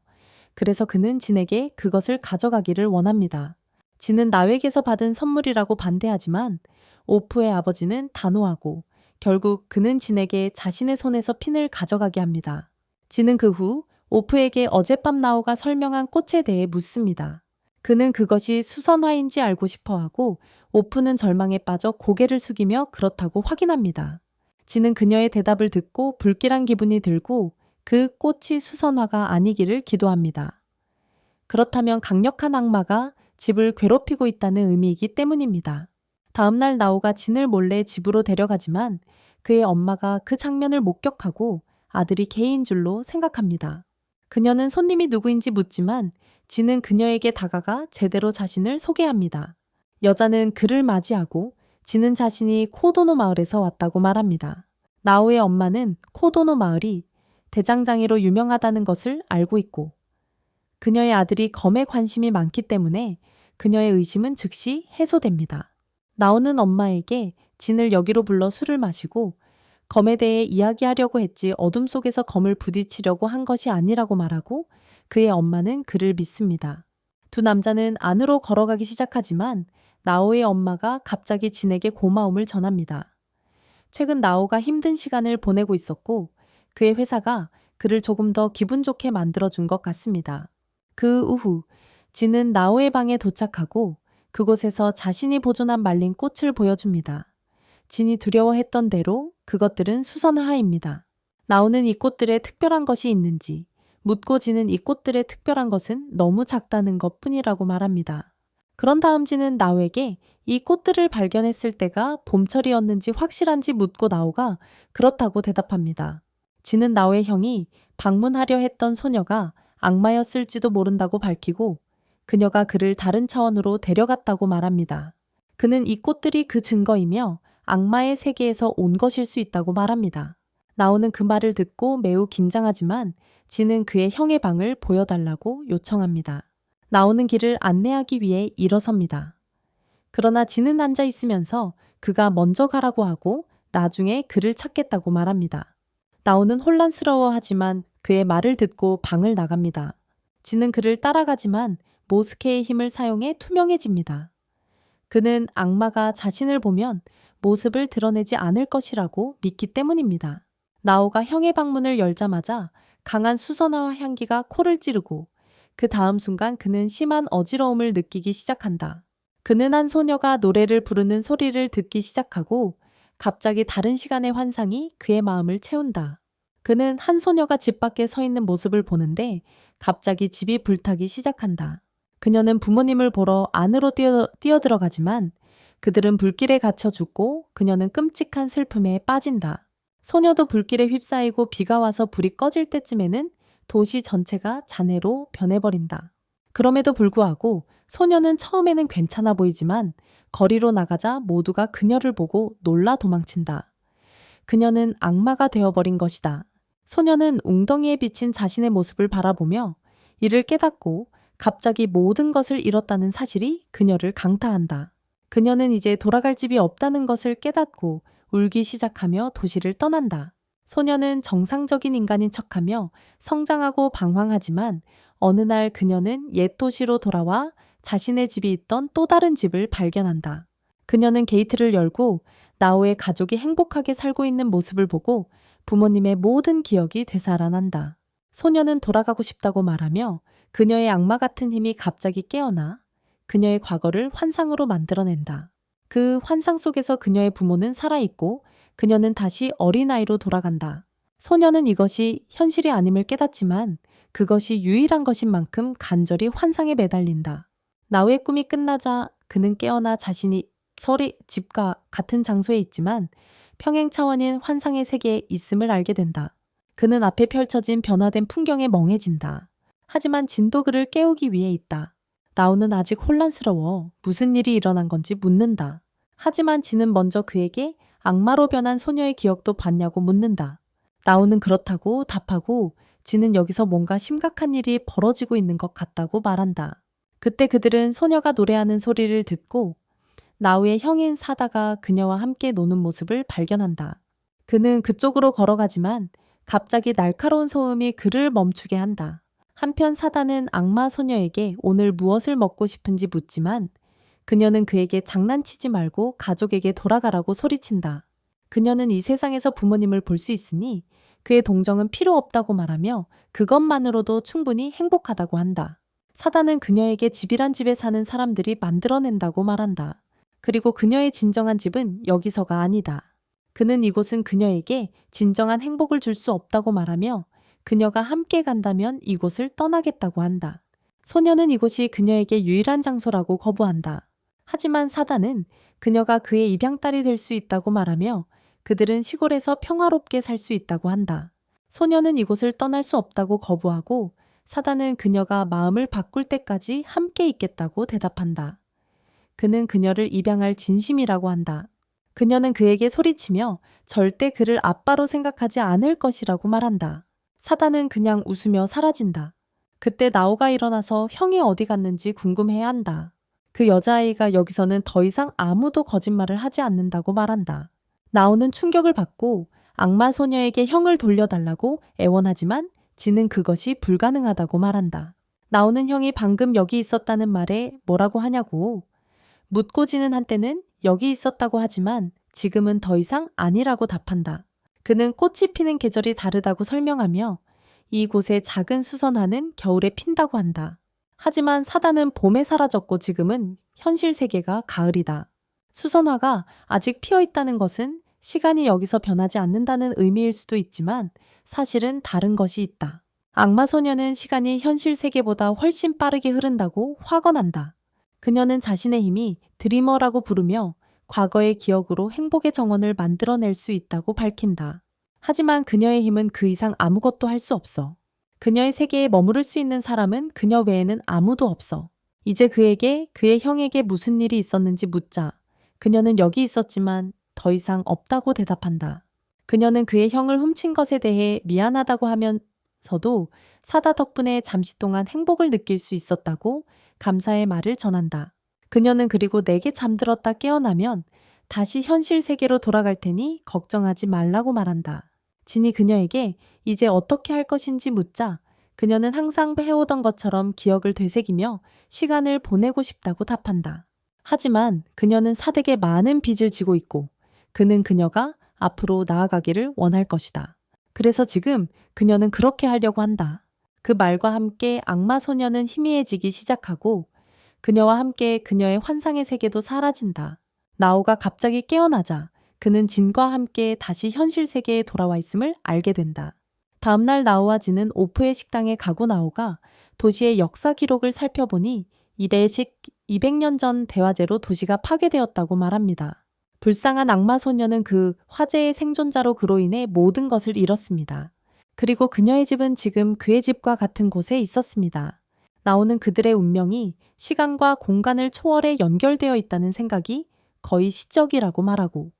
그래서 그는 진에게 그것을 가져가기를 원합니다. 진은 나에게서 받은 선물이라고 반대하지만 오프의 아버지는 단호하고 결국 그는 진에게 자신의 손에서 핀을 가져가게 합니다. 진은 그 후 오프에게 어젯밤 나오가 설명한 꽃에 대해 묻습니다. 그는 그것이 수선화인지 알고 싶어하고 오프는 절망에 빠져 고개를 숙이며 그렇다고 확인합니다. 진은 그녀의 대답을 듣고 불길한 기분이 들고 그 꽃이 수선화가 아니기를 기도합니다. 그렇다면 강력한 악마가 집을 괴롭히고 있다는 의미이기 때문입니다. 다음날 나오가 진을 몰래 집으로 데려가지만 그의 엄마가 그 장면을 목격하고 아들이 개인 줄로 생각합니다. 그녀는 손님이 누구인지 묻지만 진은 그녀에게 다가가 제대로 자신을 소개합니다. 여자는 그를 맞이하고 진은 자신이 코도노 마을에서 왔다고 말합니다. 나오의 엄마는 코도노 마을이 대장장이로 유명하다는 것을 알고 있고 그녀의 아들이 검에 관심이 많기 때문에 그녀의 의심은 즉시 해소됩니다. 나오는 엄마에게 진을 여기로 불러 술을 마시고 검에 대해 이야기하려고 했지 어둠 속에서 검을 부딪히려고 한 것이 아니라고 말하고 그의 엄마는 그를 믿습니다. 두 남자는 안으로 걸어가기 시작하지만 나오의 엄마가 갑자기 진에게 고마움을 전합니다. 최근 나오가 힘든 시간을 보내고 있었고 그의 회사가 그를 조금 더 기분 좋게 만들어준 것 같습니다. 그 오후 진은 나오의 방에 도착하고 그곳에서 자신이 보존한 말린 꽃을 보여줍니다. 진이 두려워했던 대로 그것들은 수선화입니다. 나오는 이 꽃들에 특별한 것이 있는지 묻고 진은 이 꽃들의 특별한 것은 너무 작다는 것 뿐이라고 말합니다. 그런 다음 진은 나오에게 이 꽃들을 발견했을 때가 봄철이었는지 확실한지 묻고 나오가 그렇다고 대답합니다. 진은 나오의 형이 방문하려 했던 소녀가 악마였을지도 모른다고 밝히고 그녀가 그를 다른 차원으로 데려갔다고 말합니다. 그는 이 꽃들이 그 증거이며 악마의 세계에서 온 것일 수 있다고 말합니다. 나오는 그 말을 듣고 매우 긴장하지만 지는 그의 형의 방을 보여달라고 요청합니다. 나오는 길을 안내하기 위해 일어섭니다. 그러나 지는 앉아 있으면서 그가 먼저 가라고 하고 나중에 그를 찾겠다고 말합니다. 나오는 혼란스러워하지만 그의 말을 듣고 방을 나갑니다. 지는 그를 따라가지만 모스케의 힘을 사용해 투명해집니다. 그는 악마가 자신을 보면 모습을 드러내지 않을 것이라고 믿기 때문입니다. 나오가 형의 방문을 열자마자 강한 수선화와 향기가 코를 찌르고 그 다음 순간 그는 심한 어지러움을 느끼기 시작한다. 그는 한 소녀가 노래를 부르는 소리를 듣기 시작하고 갑자기 다른 시간의 환상이 그의 마음을 채운다. 그는 한 소녀가 집 밖에 서 있는 모습을 보는데 갑자기 집이 불타기 시작한다. 그녀는 부모님을 보러 안으로 뛰어들어가지만 그들은 불길에 갇혀 죽고 그녀는 끔찍한 슬픔에 빠진다. 소녀도 불길에 휩싸이고 비가 와서 불이 꺼질 때쯤에는 도시 전체가 잔해로 변해버린다. 그럼에도 불구하고 소녀는 처음에는 괜찮아 보이지만 거리로 나가자 모두가 그녀를 보고 놀라 도망친다. 그녀는 악마가 되어버린 것이다. 소녀는 웅덩이에 비친 자신의 모습을 바라보며 이를 깨닫고 갑자기 모든 것을 잃었다는 사실이 그녀를 강타한다. 그녀는 이제 돌아갈 집이 없다는 것을 깨닫고 울기 시작하며 도시를 떠난다. 소녀는 정상적인 인간인 척하며 성장하고 방황하지만 어느 날 그녀는 옛 도시로 돌아와 자신의 집이 있던 또 다른 집을 발견한다. 그녀는 게이트를 열고 나오의 가족이 행복하게 살고 있는 모습을 보고 부모님의 모든 기억이 되살아난다. 소녀는 돌아가고 싶다고 말하며 그녀의 악마 같은 힘이 갑자기 깨어나 그녀의 과거를 환상으로 만들어낸다. 그 환상 속에서 그녀의 부모는 살아있고 그녀는 다시 어린아이로 돌아간다. 소녀는 이것이 현실이 아님을 깨닫지만 그것이 유일한 것인 만큼 간절히 환상에 매달린다. 나우의 꿈이 끝나자 그는 깨어나 자신이 집과 같은 장소에 있지만 평행 차원인 환상의 세계에 있음을 알게 된다. 그는 앞에 펼쳐진 변화된 풍경에 멍해진다. 하지만 진도 그를 깨우기 위해 있다. 나우는 아직 혼란스러워 무슨 일이 일어난 건지 묻는다. 하지만 진은 먼저 그에게 악마로 변한 소녀의 기억도 봤냐고 묻는다. 나우는 그렇다고 답하고 진은 여기서 뭔가 심각한 일이 벌어지고 있는 것 같다고 말한다. 그때 그들은 소녀가 노래하는 소리를 듣고 나우의 형인 사다가 그녀와 함께 노는 모습을 발견한다. 그는 그쪽으로 걸어가지만 갑자기 날카로운 소음이 그를 멈추게 한다. 한편 사다는 악마 소녀에게 오늘 무엇을 먹고 싶은지 묻지만 그녀는 그에게 장난치지 말고 가족에게 돌아가라고 소리친다. 그녀는 이 세상에서 부모님을 볼 수 있으니 그의 동정은 필요 없다고 말하며 그것만으로도 충분히 행복하다고 한다. 사다는 그녀에게 집이란 집에 사는 사람들이 만들어낸다고 말한다. 그리고 그녀의 진정한 집은 여기서가 아니다. 그는 이곳은 그녀에게 진정한 행복을 줄 수 없다고 말하며 그녀가 함께 간다면 이곳을 떠나겠다고 한다. 소녀는 이곳이 그녀에게 유일한 장소라고 거부한다. 하지만 사다는 그녀가 그의 입양딸이 될 수 있다고 말하며 그들은 시골에서 평화롭게 살 수 있다고 한다. 소녀는 이곳을 떠날 수 없다고 거부하고 사다는 그녀가 마음을 바꿀 때까지 함께 있겠다고 대답한다. 그는 그녀를 입양할 진심이라고 한다. 그녀는 그에게 소리치며 절대 그를 아빠로 생각하지 않을 것이라고 말한다. 사다는 그냥 웃으며 사라진다. 그때 나오가 일어나서 형이 어디 갔는지 궁금해한다. 그 여자아이가 여기서는 더 이상 아무도 거짓말을 하지 않는다고 말한다. 나오는 충격을 받고 악마 소녀에게 형을 돌려달라고 애원하지만 지는 그것이 불가능하다고 말한다. 나오는 형이 방금 여기 있었다는 말에 뭐라고 하냐고 묻고 지는 한때는 여기 있었다고 하지만 지금은 더 이상 아니라고 답한다. 그는 꽃이 피는 계절이 다르다고 설명하며 이곳의 작은 수선화는 겨울에 핀다고 한다. 하지만 사다는 봄에 사라졌고 지금은 현실 세계가 가을이다. 수선화가 아직 피어 있다는 것은 시간이 여기서 변하지 않는다는 의미일 수도 있지만 사실은 다른 것이 있다. 악마 소녀는 시간이 현실 세계보다 훨씬 빠르게 흐른다고 화건한다. 그녀는 자신의 힘이 드리머라고 부르며 과거의 기억으로 행복의 정원을 만들어낼 수 있다고 밝힌다. 하지만 그녀의 힘은 그 이상 아무것도 할 수 없어. 그녀의 세계에 머무를 수 있는 사람은 그녀 외에는 아무도 없어. 이제 그에게 그의 형에게 무슨 일이 있었는지 묻자 그녀는 여기 있었지만 더 이상 없다고 대답한다. 그녀는 그의 형을 훔친 것에 대해 미안하다고 하면서도 사다 덕분에 잠시 동안 행복을 느낄 수 있었다고 감사의 말을 전한다. 그녀는 그리고 내게 잠들었다 깨어나면 다시 현실 세계로 돌아갈 테니 걱정하지 말라고 말한다. 진이 그녀에게 이제 어떻게 할 것인지 묻자 그녀는 항상 해오던 것처럼 기억을 되새기며 시간을 보내고 싶다고 답한다. 하지만 그녀는 사댁에 많은 빚을 지고 있고 그는 그녀가 앞으로 나아가기를 원할 것이다. 그래서 지금 그녀는 그렇게 하려고 한다. 그 말과 함께 악마 소녀는 희미해지기 시작하고 그녀와 함께 그녀의 환상의 세계도 사라진다. 나오가 갑자기 깨어나자 그는 진과 함께 다시 현실 세계에 돌아와 있음을 알게 된다. 다음날 나오와 진은 오프의 식당에 가고 나오가 도시의 역사 기록을 살펴보니 이대식 200년 전 대화제로 도시가 파괴되었다고 말합니다. 불쌍한 악마 소녀는 그 화재의 생존자로 그로 인해 모든 것을 잃었습니다. 그리고 그녀의 집은 지금 그의 집과 같은 곳에 있었습니다. 나오는 그들의 운명이 시간과 공간을 초월해 연결되어 있다는 생각이 거의 시적이라고 말하고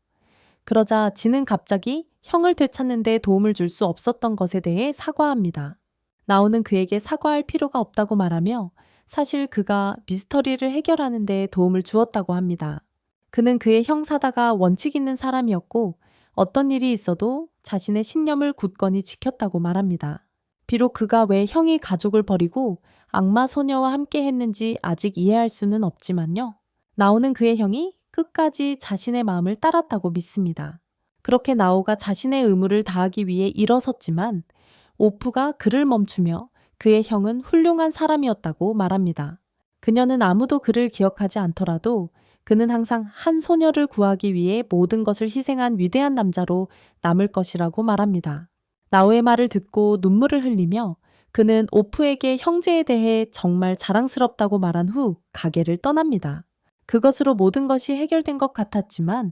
그러자 진은 갑자기 형을 되찾는 데 도움을 줄 수 없었던 것에 대해 사과합니다. 나오는 그에게 사과할 필요가 없다고 말하며 사실 그가 미스터리를 해결하는 데 도움을 주었다고 합니다. 그는 그의 형 사다가 원칙 있는 사람이었고 어떤 일이 있어도 자신의 신념을 굳건히 지켰다고 말합니다. 비록 그가 왜 형이 가족을 버리고 악마 소녀와 함께 했는지 아직 이해할 수는 없지만요. 나오는 그의 형이 끝까지 자신의 마음을 따랐다고 믿습니다. 그렇게 나오가 자신의 의무를 다하기 위해 일어섰지만 오프가 그를 멈추며 그의 형은 훌륭한 사람이었다고 말합니다. 그녀는 아무도 그를 기억하지 않더라도 그는 항상 한 소녀를 구하기 위해 모든 것을 희생한 위대한 남자로 남을 것이라고 말합니다. 나오의 말을 듣고 눈물을 흘리며 그는 오프에게 형제에 대해 정말 자랑스럽다고 말한 후 가게를 떠납니다. 그것으로 모든 것이 해결된 것 같았지만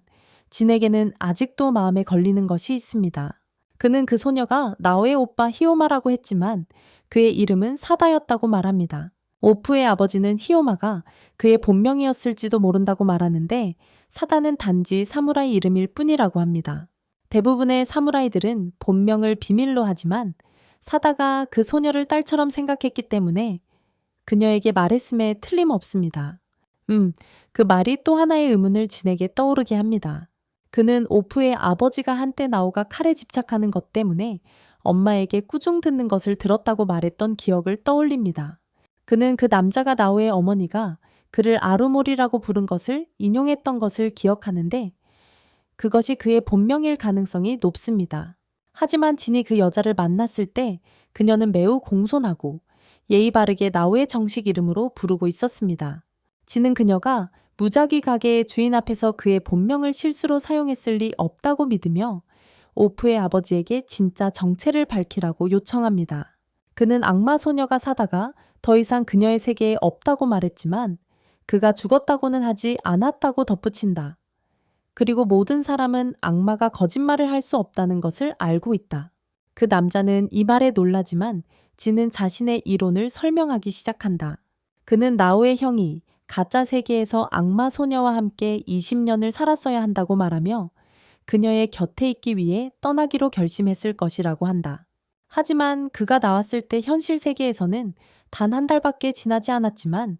진에게는 아직도 마음에 걸리는 것이 있습니다. 그는 그 소녀가 나오의 오빠 히오마라고 했지만 그의 이름은 사다였다고 말합니다. 오프의 아버지는 히오마가 그의 본명이었을지도 모른다고 말하는데 사다는 단지 사무라이 이름일 뿐이라고 합니다. 대부분의 사무라이들은 본명을 비밀로 하지만 사다가 그 소녀를 딸처럼 생각했기 때문에 그녀에게 말했음에 틀림없습니다. 그 말이 또 하나의 의문을 진에게 떠오르게 합니다. 그는 오프의 아버지가 한때 나오가 칼에 집착하는 것 때문에 엄마에게 꾸중 듣는 것을 들었다고 말했던 기억을 떠올립니다. 그는 그 남자가 나오의 어머니가 그를 아루모리라고 부른 것을 인용했던 것을 기억하는데 그것이 그의 본명일 가능성이 높습니다. 하지만 진이 그 여자를 만났을 때 그녀는 매우 공손하고 예의 바르게 나오의 정식 이름으로 부르고 있었습니다. 진은 그녀가 무작위 가게의 주인 앞에서 그의 본명을 실수로 사용했을 리 없다고 믿으며 오프의 아버지에게 진짜 정체를 밝히라고 요청합니다. 그는 악마 소녀가 사다가 더 이상 그녀의 세계에 없다고 말했지만 그가 죽었다고는 하지 않았다고 덧붙인다. 그리고 모든 사람은 악마가 거짓말을 할 수 없다는 것을 알고 있다. 그 남자는 이 말에 놀라지만 진은 자신의 이론을 설명하기 시작한다. 그는 나오의 형이 가짜 세계에서 악마 소녀와 함께 20년을 살았어야 한다고 말하며 그녀의 곁에 있기 위해 떠나기로 결심했을 것이라고 한다. 하지만 그가 나왔을 때 현실 세계에서는 단 한 달밖에 지나지 않았지만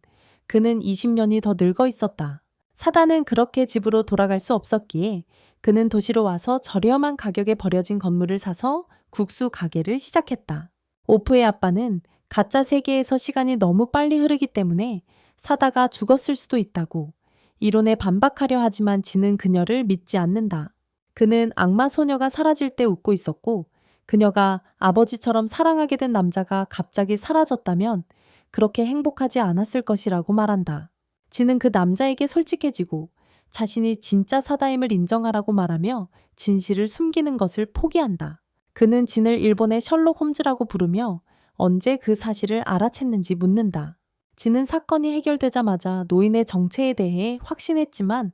그는 20년이 더 늙어 있었다. 사단은 그렇게 집으로 돌아갈 수 없었기에 그는 도시로 와서 저렴한 가격에 버려진 건물을 사서 국수 가게를 시작했다. 오프의 아빠는 가짜 세계에서 시간이 너무 빨리 흐르기 때문에 사다가 죽었을 수도 있다고 이론에 반박하려 하지만 진은 그녀를 믿지 않는다. 그는 악마 소녀가 사라질 때 웃고 있었고 그녀가 아버지처럼 사랑하게 된 남자가 갑자기 사라졌다면 그렇게 행복하지 않았을 것이라고 말한다. 진은 그 남자에게 솔직해지고 자신이 진짜 사다임을 인정하라고 말하며 진실을 숨기는 것을 포기한다. 그는 진을 일본의 셜록 홈즈라고 부르며 언제 그 사실을 알아챘는지 묻는다. 진은 사건이 해결되자마자 노인의 정체에 대해 확신했지만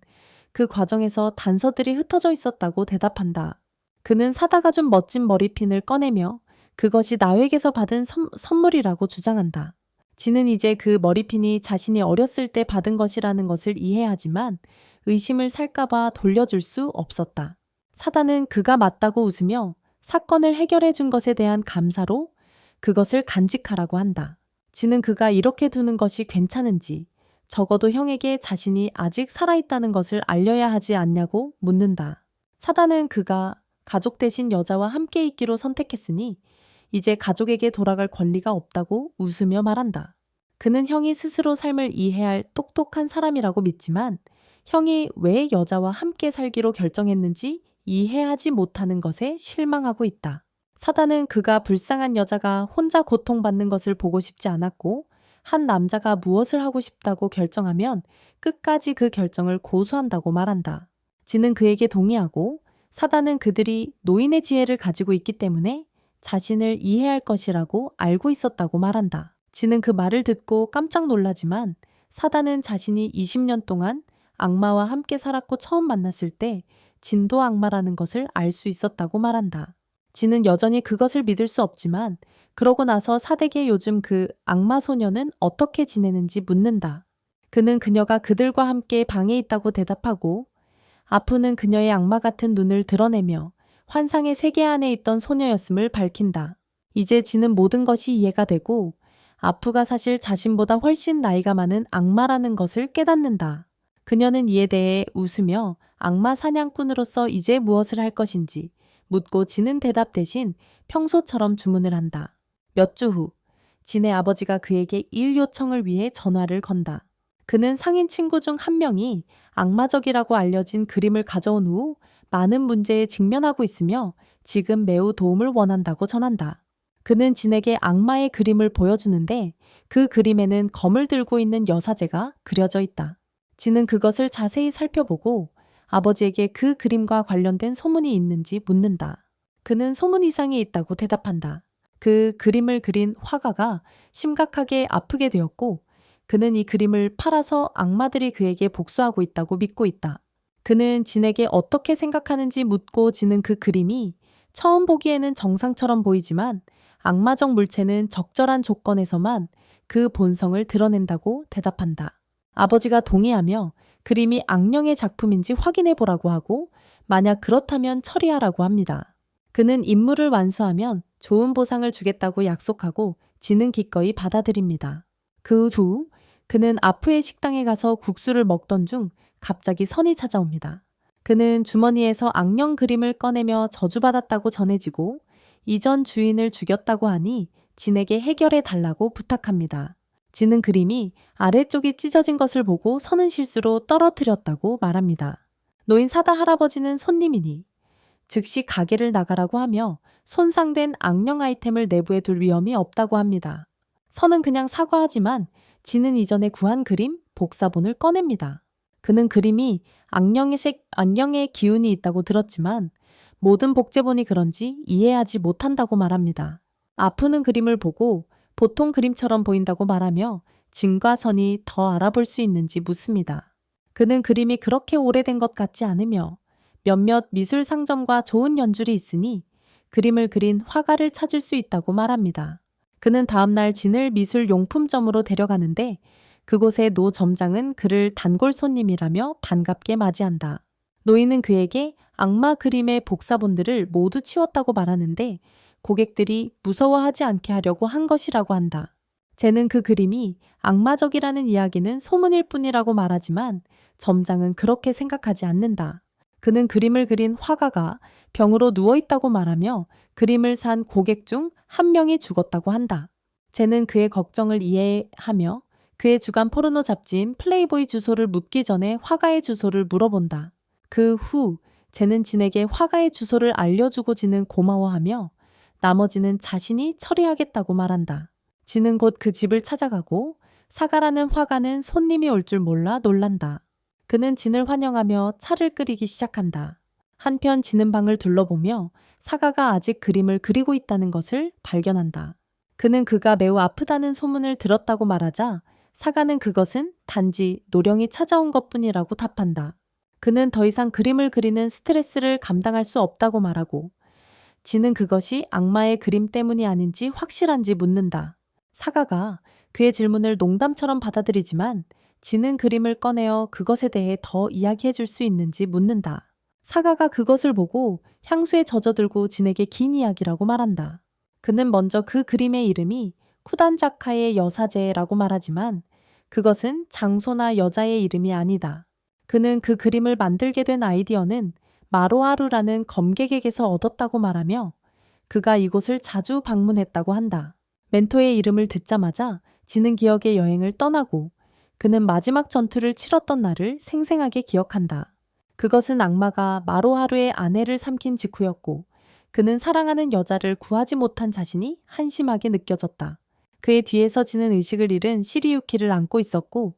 그 과정에서 단서들이 흩어져 있었다고 대답한다. 그는 사다가 준 멋진 머리핀을 꺼내며 그것이 나에게서 받은 선물이라고 주장한다. 진은 이제 그 머리핀이 자신이 어렸을 때 받은 것이라는 것을 이해하지만 의심을 살까봐 돌려줄 수 없었다. 사단은 그가 맞다고 웃으며 사건을 해결해 준 것에 대한 감사로 그것을 간직하라고 한다. 지는 그가 이렇게 두는 것이 괜찮은지, 적어도 형에게 자신이 아직 살아있다는 것을 알려야 하지 않냐고 묻는다. 사단은 그가 가족 대신 여자와 함께 있기로 선택했으니 이제 가족에게 돌아갈 권리가 없다고 웃으며 말한다. 그는 형이 스스로 삶을 이해할 똑똑한 사람이라고 믿지만 형이 왜 여자와 함께 살기로 결정했는지 이해하지 못하는 것에 실망하고 있다. 사단은 그가 불쌍한 여자가 혼자 고통받는 것을 보고 싶지 않았고 한 남자가 무엇을 하고 싶다고 결정하면 끝까지 그 결정을 고수한다고 말한다. 지는 그에게 동의하고 사단은 그들이 노인의 지혜를 가지고 있기 때문에 자신을 이해할 것이라고 알고 있었다고 말한다. 지는 그 말을 듣고 깜짝 놀라지만 사단은 자신이 20년 동안 악마와 함께 살았고 처음 만났을 때 진도 악마라는 것을 알 수 있었다고 말한다. 지는 여전히 그것을 믿을 수 없지만 그러고 나서 사덱에 요즘 그 악마 소녀는 어떻게 지내는지 묻는다. 그는 그녀가 그들과 함께 방에 있다고 대답하고 아프는 그녀의 악마 같은 눈을 드러내며 환상의 세계 안에 있던 소녀였음을 밝힌다. 이제 지는 모든 것이 이해가 되고 아프가 사실 자신보다 훨씬 나이가 많은 악마라는 것을 깨닫는다. 그녀는 이에 대해 웃으며 악마 사냥꾼으로서 이제 무엇을 할 것인지 묻고 지는 대답 대신 평소처럼 주문을 한다. 몇 주 후, 진의 아버지가 그에게 일 요청을 위해 전화를 건다. 그는 상인 친구 중 한 명이 악마적이라고 알려진 그림을 가져온 후 많은 문제에 직면하고 있으며 지금 매우 도움을 원한다고 전한다. 그는 진에게 악마의 그림을 보여주는데 그 그림에는 검을 들고 있는 여사제가 그려져 있다. 진은 그것을 자세히 살펴보고 아버지에게 그 그림과 관련된 소문이 있는지 묻는다. 그는 소문 이상이 있다고 대답한다. 그 그림을 그린 화가가 심각하게 아프게 되었고 그는 이 그림을 팔아서 악마들이 그에게 복수하고 있다고 믿고 있다. 그는 진에게 어떻게 생각하는지 묻고 지는 그 그림이 처음 보기에는 정상처럼 보이지만 악마적 물체는 적절한 조건에서만 그 본성을 드러낸다고 대답한다. 아버지가 동의하며 그림이 악령의 작품인지 확인해 보라고 하고 만약 그렇다면 처리하라고 합니다. 그는 임무를 완수하면 좋은 보상을 주겠다고 약속하고 지는 기꺼이 받아들입니다. 그 후 그는 아프의 식당에 가서 국수를 먹던 중 갑자기 선이 찾아옵니다. 그는 주머니에서 악령 그림을 꺼내며 저주받았다고 전해지고 이전 주인을 죽였다고 하니 진에게 해결해 달라고 부탁합니다. 진은 그림이 아래쪽이 찢어진 것을 보고 서는 실수로 떨어뜨렸다고 말합니다. 노인 사다 할아버지는 손님이니 즉시 가게를 나가라고 하며 손상된 악령 아이템을 내부에 둘 위험이 없다고 합니다. 선은 그냥 사과하지만 진은 이전에 구한 그림 복사본을 꺼냅니다. 그는 그림이 악령의 기운이 있다고 들었지만 모든 복제본이 그런지 이해하지 못한다고 말합니다. 아프는 그림을 보고 보통 그림처럼 보인다고 말하며 진과 선이 더 알아볼 수 있는지 묻습니다. 그는 그림이 그렇게 오래된 것 같지 않으며 몇몇 미술 상점과 좋은 연줄이 있으니 그림을 그린 화가를 찾을 수 있다고 말합니다. 그는 다음날 진을 미술 용품점으로 데려가는데 그곳의 노 점장은 그를 단골 손님이라며 반갑게 맞이한다. 노인은 그에게 악마 그림의 복사본들을 모두 치웠다고 말하는데 고객들이 무서워하지 않게 하려고 한 것이라고 한다. 쟤는 그 그림이 악마적이라는 이야기는 소문일 뿐이라고 말하지만 점장은 그렇게 생각하지 않는다. 그는 그림을 그린 화가가 병으로 누워있다고 말하며 그림을 산 고객 중 한 명이 죽었다고 한다. 쟤는 그의 걱정을 이해하며 그의 주간 포르노 잡지인 플레이보이 주소를 묻기 전에 화가의 주소를 물어본다. 그 후 쟤는 진에게 화가의 주소를 알려주고 진은 고마워하며 나머지는 자신이 처리하겠다고 말한다. 진은 곧 그 집을 찾아가고 사가라는 화가는 손님이 올 줄 몰라 놀란다. 그는 진을 환영하며 차를 끓이기 시작한다. 한편 진은 방을 둘러보며 사가가 아직 그림을 그리고 있다는 것을 발견한다. 그는 그가 매우 아프다는 소문을 들었다고 말하자 사가는 그것은 단지 노령이 찾아온 것뿐이라고 답한다. 그는 더 이상 그림을 그리는 스트레스를 감당할 수 없다고 말하고 진은 그것이 악마의 그림 때문이 아닌지 확실한지 묻는다. 사가가 그의 질문을 농담처럼 받아들이지만 진은 그림을 꺼내어 그것에 대해 더 이야기해 줄 수 있는지 묻는다. 사가가 그것을 보고 향수에 젖어들고 진에게 긴 이야기라고 말한다. 그는 먼저 그 그림의 이름이 쿠단자카의 여사제라고 말하지만 그것은 장소나 여자의 이름이 아니다. 그는 그 그림을 만들게 된 아이디어는 마로하루라는 검객에게서 얻었다고 말하며 그가 이곳을 자주 방문했다고 한다. 멘토의 이름을 듣자마자 지는 기억의 여행을 떠나고 그는 마지막 전투를 치렀던 날을 생생하게 기억한다. 그것은 악마가 마로하루의 아내를 삼킨 직후였고 그는 사랑하는 여자를 구하지 못한 자신이 한심하게 느껴졌다. 그의 뒤에서 지는 의식을 잃은 시리유키를 안고 있었고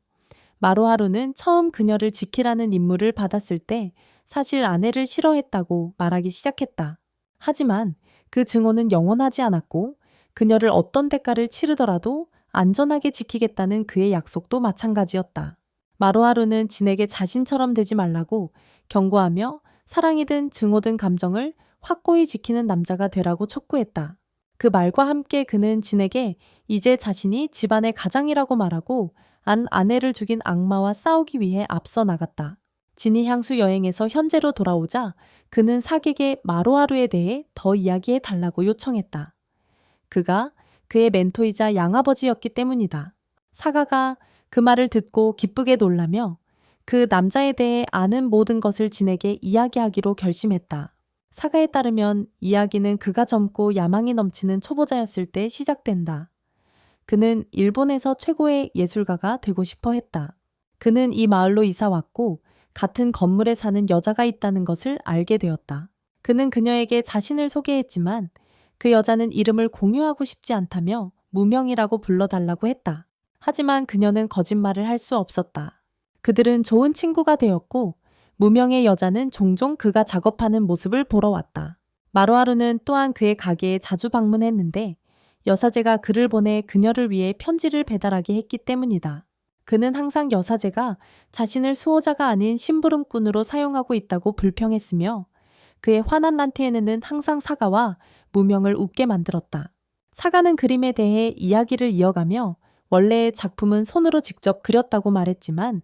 마로하루는 처음 그녀를 지키라는 임무를 받았을 때 사실 아내를 싫어했다고 말하기 시작했다. 하지만 그 증오는 영원하지 않았고 그녀를 어떤 대가를 치르더라도 안전하게 지키겠다는 그의 약속도 마찬가지였다. 마로하루는 진에게 자신처럼 되지 말라고 경고하며 사랑이든 증오든 감정을 확고히 지키는 남자가 되라고 촉구했다. 그 말과 함께 그는 진에게 이제 자신이 집안의 가장이라고 말하고 아내를 죽인 악마와 싸우기 위해 앞서 나갔다. 진이 향수 여행에서 현재로 돌아오자 그는 사객의 마로하루에 대해 더 이야기해 달라고 요청했다. 그가 그의 멘토이자 양아버지였기 때문이다. 사가가 그 말을 듣고 기쁘게 놀라며 그 남자에 대해 아는 모든 것을 진에게 이야기하기로 결심했다. 사가에 따르면 이야기는 그가 젊고 야망이 넘치는 초보자였을 때 시작된다. 그는 일본에서 최고의 예술가가 되고 싶어 했다. 그는 이 마을로 이사 왔고 같은 건물에 사는 여자가 있다는 것을 알게 되었다. 그는 그녀에게 자신을 소개했지만 그 여자는 이름을 공유하고 싶지 않다며 무명이라고 불러달라고 했다. 하지만 그녀는 거짓말을 할 수 없었다. 그들은 좋은 친구가 되었고 무명의 여자는 종종 그가 작업하는 모습을 보러 왔다. 마루하루는 또한 그의 가게에 자주 방문했는데 여사제가 그를 보내 그녀를 위해 편지를 배달하게 했기 때문이다. 그는 항상 여사제가 자신을 수호자가 아닌 심부름꾼으로 사용하고 있다고 불평했으며 그의 환한 란테에는 항상 사가와 무명을 웃게 만들었다. 사가는 그림에 대해 이야기를 이어가며 원래의 작품은 손으로 직접 그렸다고 말했지만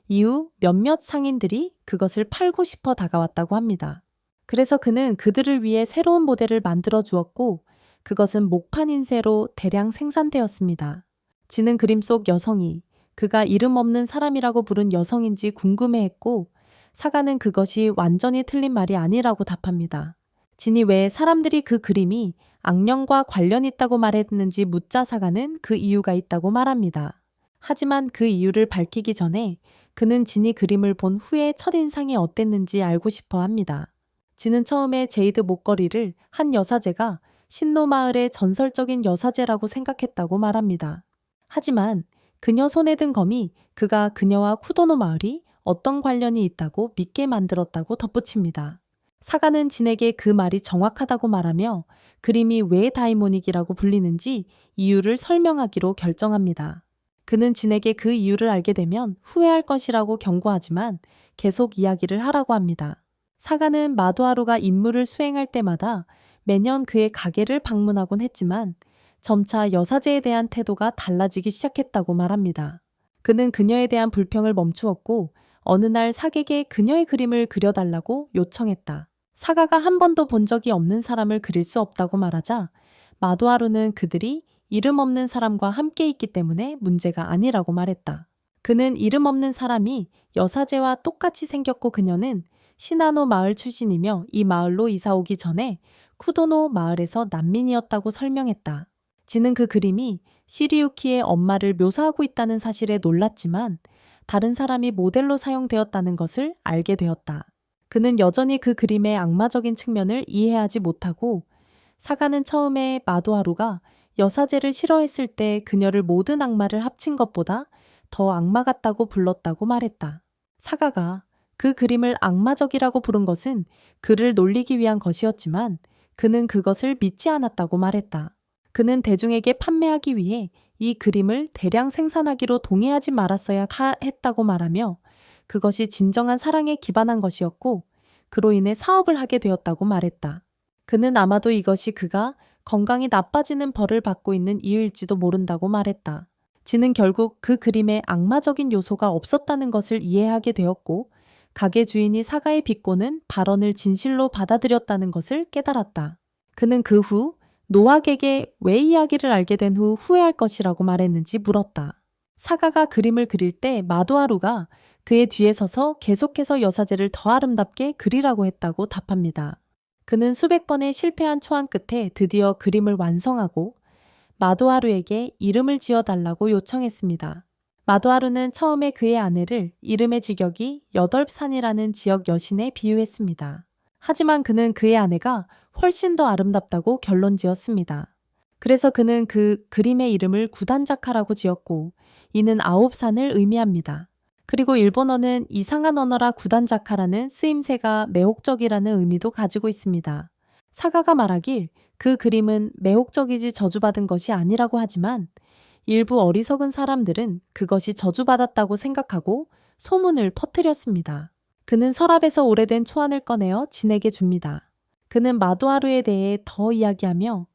이후 몇몇 상인들이 그것을 팔고 싶어 다가왔다고 합니다. 그래서 그는 그들을 위해 새로운 모델을 만들어 주었고 그것은 목판 인쇄로 대량 생산되었습니다. 지는 그림 속 여성이 그가 이름 없는 사람이라고 부른 여성인지 궁금해했고 사가는 그것이 완전히 틀린 말이 아니라고 답합니다. 진이 왜 사람들이 그 그림이 악령과 관련 있다고 말했는지 묻자 사가는 그 이유가 있다고 말합니다. 하지만 그 이유를 밝히기 전에 그는 진이 그림을 본 후에 첫인상이 어땠는지 알고 싶어 합니다. 진은 처음에 제이드 목걸이를 한 여사제가 신노 마을의 전설적인 여사제라고 생각했다고 말합니다. 하지만 그녀 손에 든 검이 그가 그녀와 쿠도노 마을이 어떤 관련이 있다고 믿게 만들었다고 덧붙입니다. 사가는 진에게 그 말이 정확하다고 말하며 그림이 왜 다이모닉이라고 불리는지 이유를 설명하기로 결정합니다. 그는 진에게 그 이유를 알게 되면 후회할 것이라고 경고하지만 계속 이야기를 하라고 합니다. 사가는 마도하루가 임무를 수행할 때마다 매년 그의 가게를 방문하곤 했지만 점차 여사제에 대한 태도가 달라지기 시작했다고 말합니다. 그는 그녀에 대한 불평을 멈추었고 어느 날 사객에 그녀의 그림을 그려달라고 요청했다. 사가가 한 번도 본 적이 없는 사람을 그릴 수 없다고 말하자 마도하루는 그들이 이름 없는 사람과 함께 있기 때문에 문제가 아니라고 말했다. 그는 이름 없는 사람이 여사제와 똑같이 생겼고 그녀는 시나노 마을 출신이며 이 마을로 이사 오기 전에 쿠도노 마을에서 난민이었다고 설명했다. 지는 그 그림이 시리유키의 엄마를 묘사하고 있다는 사실에 놀랐지만 다른 사람이 모델로 사용되었다는 것을 알게 되었다. 그는 여전히 그 그림의 악마적인 측면을 이해하지 못하고 사가는 처음에 마도하루가 여사제를 싫어했을 때 그녀를 모든 악마를 합친 것보다 더 악마 같다고 불렀다고 말했다. 사가가 그 그림을 악마적이라고 부른 것은 그를 놀리기 위한 것이었지만 그는 그것을 믿지 않았다고 말했다. 그는 대중에게 판매하기 위해 이 그림을 대량 생산하기로 동의하지 말았어야 했다고 말하며 그것이 진정한 사랑에 기반한 것이었고 그로 인해 사업을 하게 되었다고 말했다. 그는 아마도 이것이 그가 건강이 나빠지는 벌을 받고 있는 이유일지도 모른다고 말했다. 지는 결국 그 그림에 악마적인 요소가 없었다는 것을 이해하게 되었고 가게 주인이 사가의 비꼬는 발언을 진실로 받아들였다는 것을 깨달았다. 그는 그 후 노학에게 왜 이야기를 알게 된 후 후회할 것이라고 말했는지 물었다. 사가가 그림을 그릴 때 마도하루가 그의 뒤에 서서 계속해서 여사제를 더 아름답게 그리라고 했다고 답합니다. 그는 수백 번의 실패한 초안 끝에 드디어 그림을 완성하고 마도하루에게 이름을 지어달라고 요청했습니다. 마도하루는 처음에 그의 아내를 이름의 직역이 여덟산이라는 지역 여신에 비유했습니다. 하지만 그는 그의 아내가 훨씬 더 아름답다고 결론 지었습니다. 그래서 그는 그 그림의 이름을 구단자카라고 지었고 이는 9산을 의미합니다. 그리고 일본어는 이상한 언어라 구단자카라는 쓰임새가 매혹적이라는 의미도 가지고 있습니다. 사가가 말하길 그 그림은 매혹적이지 저주받은 것이 아니라고 하지만 일부 어리석은 사람들은 그것이 저주받았다고 생각하고 소문을 퍼뜨렸습니다. 그는 서랍에서 오래된 초안을 꺼내어 진에게 줍니다. 그는 마도하루에 대해 더 이야기하며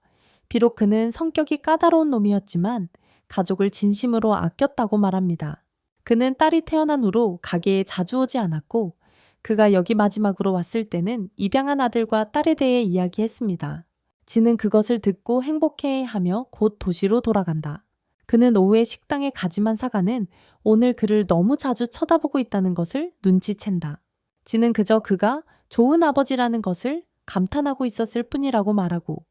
비록 그는 성격이 까다로운 놈이었지만 가족을 진심으로 아꼈다고 말합니다. 그는 딸이 태어난 후로 가게에 자주 오지 않았고 그가 여기 마지막으로 왔을 때는 입양한 아들과 딸에 대해 이야기했습니다. 진은 그것을 듣고 행복해하며 곧 도시로 돌아간다. 그는 오후에 식당에 가지만 사가는 오늘 그를 너무 자주 쳐다보고 있다는 것을 눈치챈다. 진은 그저 그가 좋은 아버지라는 것을 감탄하고 있었을 뿐이라고 말하고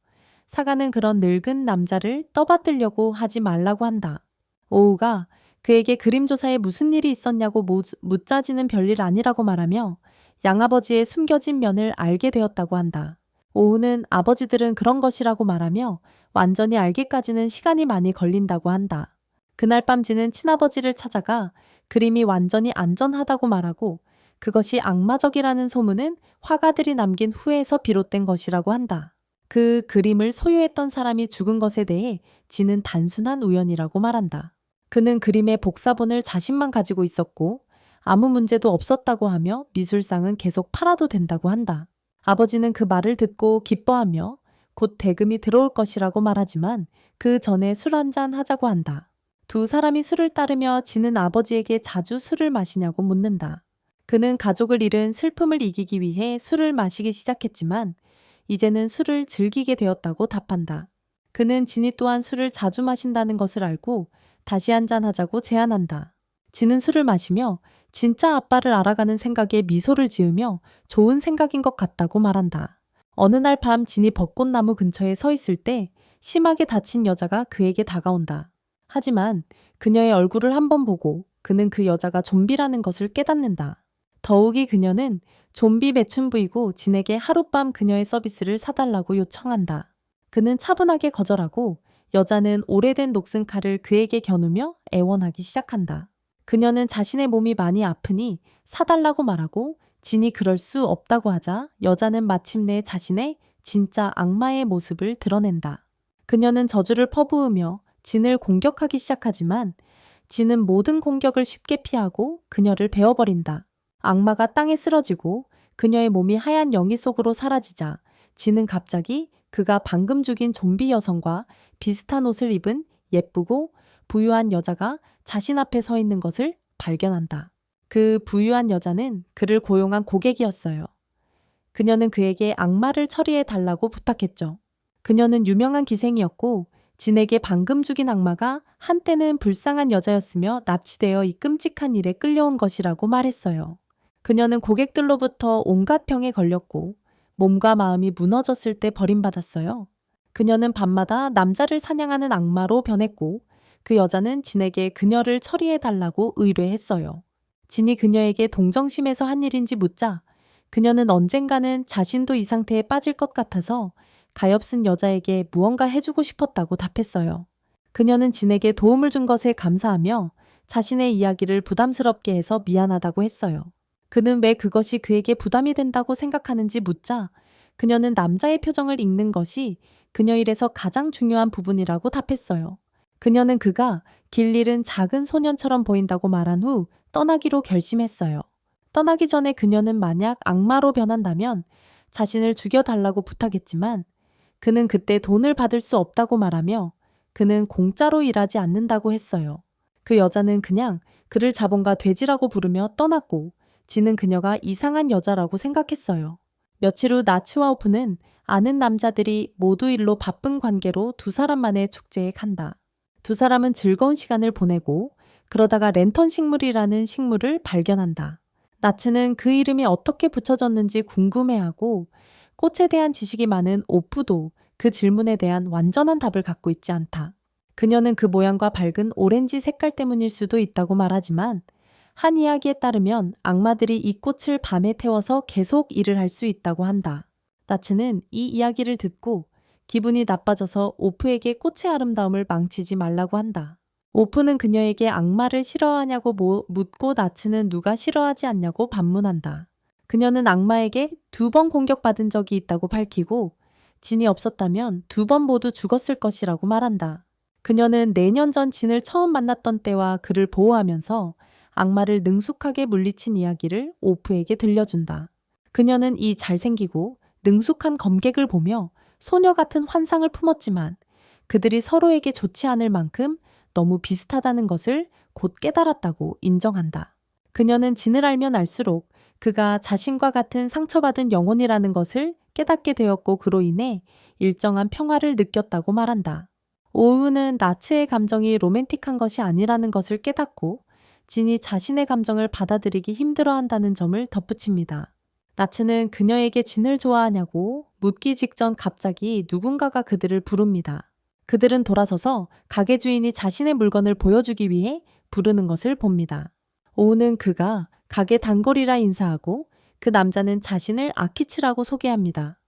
사가는 그런 늙은 남자를 떠받들려고 하지 말라고 한다. 오우가 그에게 그림 조사에 무슨 일이 있었냐고 묻자 진은 별일 아니라고 말하며 양아버지의 숨겨진 면을 알게 되었다고 한다. 오우는 아버지들은 그런 것이라고 말하며 완전히 알기까지는 시간이 많이 걸린다고 한다. 그날 밤 진은 친아버지를 찾아가 그림이 완전히 안전하다고 말하고 그것이 악마적이라는 소문은 화가들이 남긴 후에서 비롯된 것이라고 한다. 그 그림을 소유했던 사람이 죽은 것에 대해 진은 단순한 우연이라고 말한다. 그는 그림의 복사본을 자신만 가지고 있었고 아무 문제도 없었다고 하며 미술상은 계속 팔아도 된다고 한다. 아버지는 그 말을 듣고 기뻐하며 곧 대금이 들어올 것이라고 말하지만 그 전에 술 한잔 하자고 한다. 두 사람이 술을 따르며 진은 아버지에게 자주 술을 마시냐고 묻는다. 그는 가족을 잃은 슬픔을 이기기 위해 술을 마시기 시작했지만 이제는 술을 즐기게 되었다고 답한다. 그는 진이 또한 술을 자주 마신다는 것을 알고 다시 한잔하자고 제안한다. 진은 술을 마시며 진짜 아빠를 알아가는 생각에 미소를 지으며 좋은 생각인 것 같다고 말한다. 어느 날 밤 진이 벚꽃나무 근처에 서 있을 때 심하게 다친 여자가 그에게 다가온다. 하지만 그녀의 얼굴을 한번 보고 그는 그 여자가 좀비라는 것을 깨닫는다. 더욱이 그녀는 좀비 매춘부이고 진에게 하룻밤 그녀의 서비스를 사달라고 요청한다. 그는 차분하게 거절하고 여자는 오래된 녹슨 칼을 그에게 겨누며 애원하기 시작한다. 그녀는 자신의 몸이 많이 아프니 사달라고 말하고 진이 그럴 수 없다고 하자 여자는 마침내 자신의 진짜 악마의 모습을 드러낸다. 그녀는 저주를 퍼부으며 진을 공격하기 시작하지만 진은 모든 공격을 쉽게 피하고 그녀를 베어버린다. 악마가 땅에 쓰러지고 그녀의 몸이 하얀 영희 속으로 사라지자 진은 갑자기 그가 방금 죽인 좀비 여성과 비슷한 옷을 입은 예쁘고 부유한 여자가 자신 앞에 서 있는 것을 발견한다. 그 부유한 여자는 그를 고용한 고객이었어요. 그녀는 그에게 악마를 처리해 달라고 부탁했죠. 그녀는 유명한 기생이었고 진에게 방금 죽인 악마가 한때는 불쌍한 여자였으며 납치되어 이 끔찍한 일에 끌려온 것이라고 말했어요. 그녀는 고객들로부터 온갖 병에 걸렸고 몸과 마음이 무너졌을 때 버림받았어요. 그녀는 밤마다 남자를 사냥하는 악마로 변했고 그 여자는 진에게 그녀를 처리해달라고 의뢰했어요. 진이 그녀에게 동정심에서 한 일인지 묻자 그녀는 언젠가는 자신도 이 상태에 빠질 것 같아서 가엾은 여자에게 무언가 해주고 싶었다고 답했어요. 그녀는 진에게 도움을 준 것에 감사하며 자신의 이야기를 부담스럽게 해서 미안하다고 했어요. 그는 왜 그것이 그에게 부담이 된다고 생각하는지 묻자 그녀는 남자의 표정을 읽는 것이 그녀 일에서 가장 중요한 부분이라고 답했어요. 그녀는 그가 길 잃은 작은 소년처럼 보인다고 말한 후 떠나기로 결심했어요. 떠나기 전에 그녀는 만약 악마로 변한다면 자신을 죽여달라고 부탁했지만 그는 그때 돈을 받을 수 없다고 말하며 그는 공짜로 일하지 않는다고 했어요. 그 여자는 그냥 그를 자본가 돼지라고 부르며 떠났고 진은 그녀가 이상한 여자라고 생각했어요. 며칠 후 나츠와 오프는 아는 남자들이 모두 일로 바쁜 관계로 두 사람만의 축제에 간다. 두 사람은 즐거운 시간을 보내고 그러다가 랜턴 식물이라는 식물을 발견한다. 나츠는 그 이름이 어떻게 붙여졌는지 궁금해하고 꽃에 대한 지식이 많은 오프도 그 질문에 대한 완전한 답을 갖고 있지 않다. 그녀는 그 모양과 밝은 오렌지 색깔 때문일 수도 있다고 말하지만 한 이야기에 따르면 악마들이 이 꽃을 밤에 태워서 계속 일을 할 수 있다고 한다. 나츠는 이 이야기를 듣고 기분이 나빠져서 오프에게 꽃의 아름다움을 망치지 말라고 한다. 오프는 그녀에게 악마를 싫어하냐고 묻고 나츠는 누가 싫어하지 않냐고 반문한다. 그녀는 악마에게 2번 공격받은 적이 있다고 밝히고 진이 없었다면 2번 모두 죽었을 것이라고 말한다. 그녀는 내년 전 진을 처음 만났던 때와 그를 보호하면서 악마를 능숙하게 물리친 이야기를 오프에게 들려준다. 그녀는 이 잘생기고 능숙한 검객을 보며 소녀 같은 환상을 품었지만 그들이 서로에게 좋지 않을 만큼 너무 비슷하다는 것을 곧 깨달았다고 인정한다. 그녀는 진을 알면 알수록 그가 자신과 같은 상처받은 영혼이라는 것을 깨닫게 되었고 그로 인해 일정한 평화를 느꼈다고 말한다. 오우는 나츠의 감정이 로맨틱한 것이 아니라는 것을 깨닫고 진이 자신의 감정을 받아들이기 힘들어한다는 점을 덧붙입니다. 나츠는 그녀에게 진을 좋아하냐고 묻기 직전 갑자기 누군가가 그들을 부릅니다. 그들은 돌아서서 가게 주인이 자신의 물건을 보여주기 위해 부르는 것을 봅니다. 오우는 그가 가게 단골이라 인사하고 그 남자는 자신을 아키츠라고 소개합니다.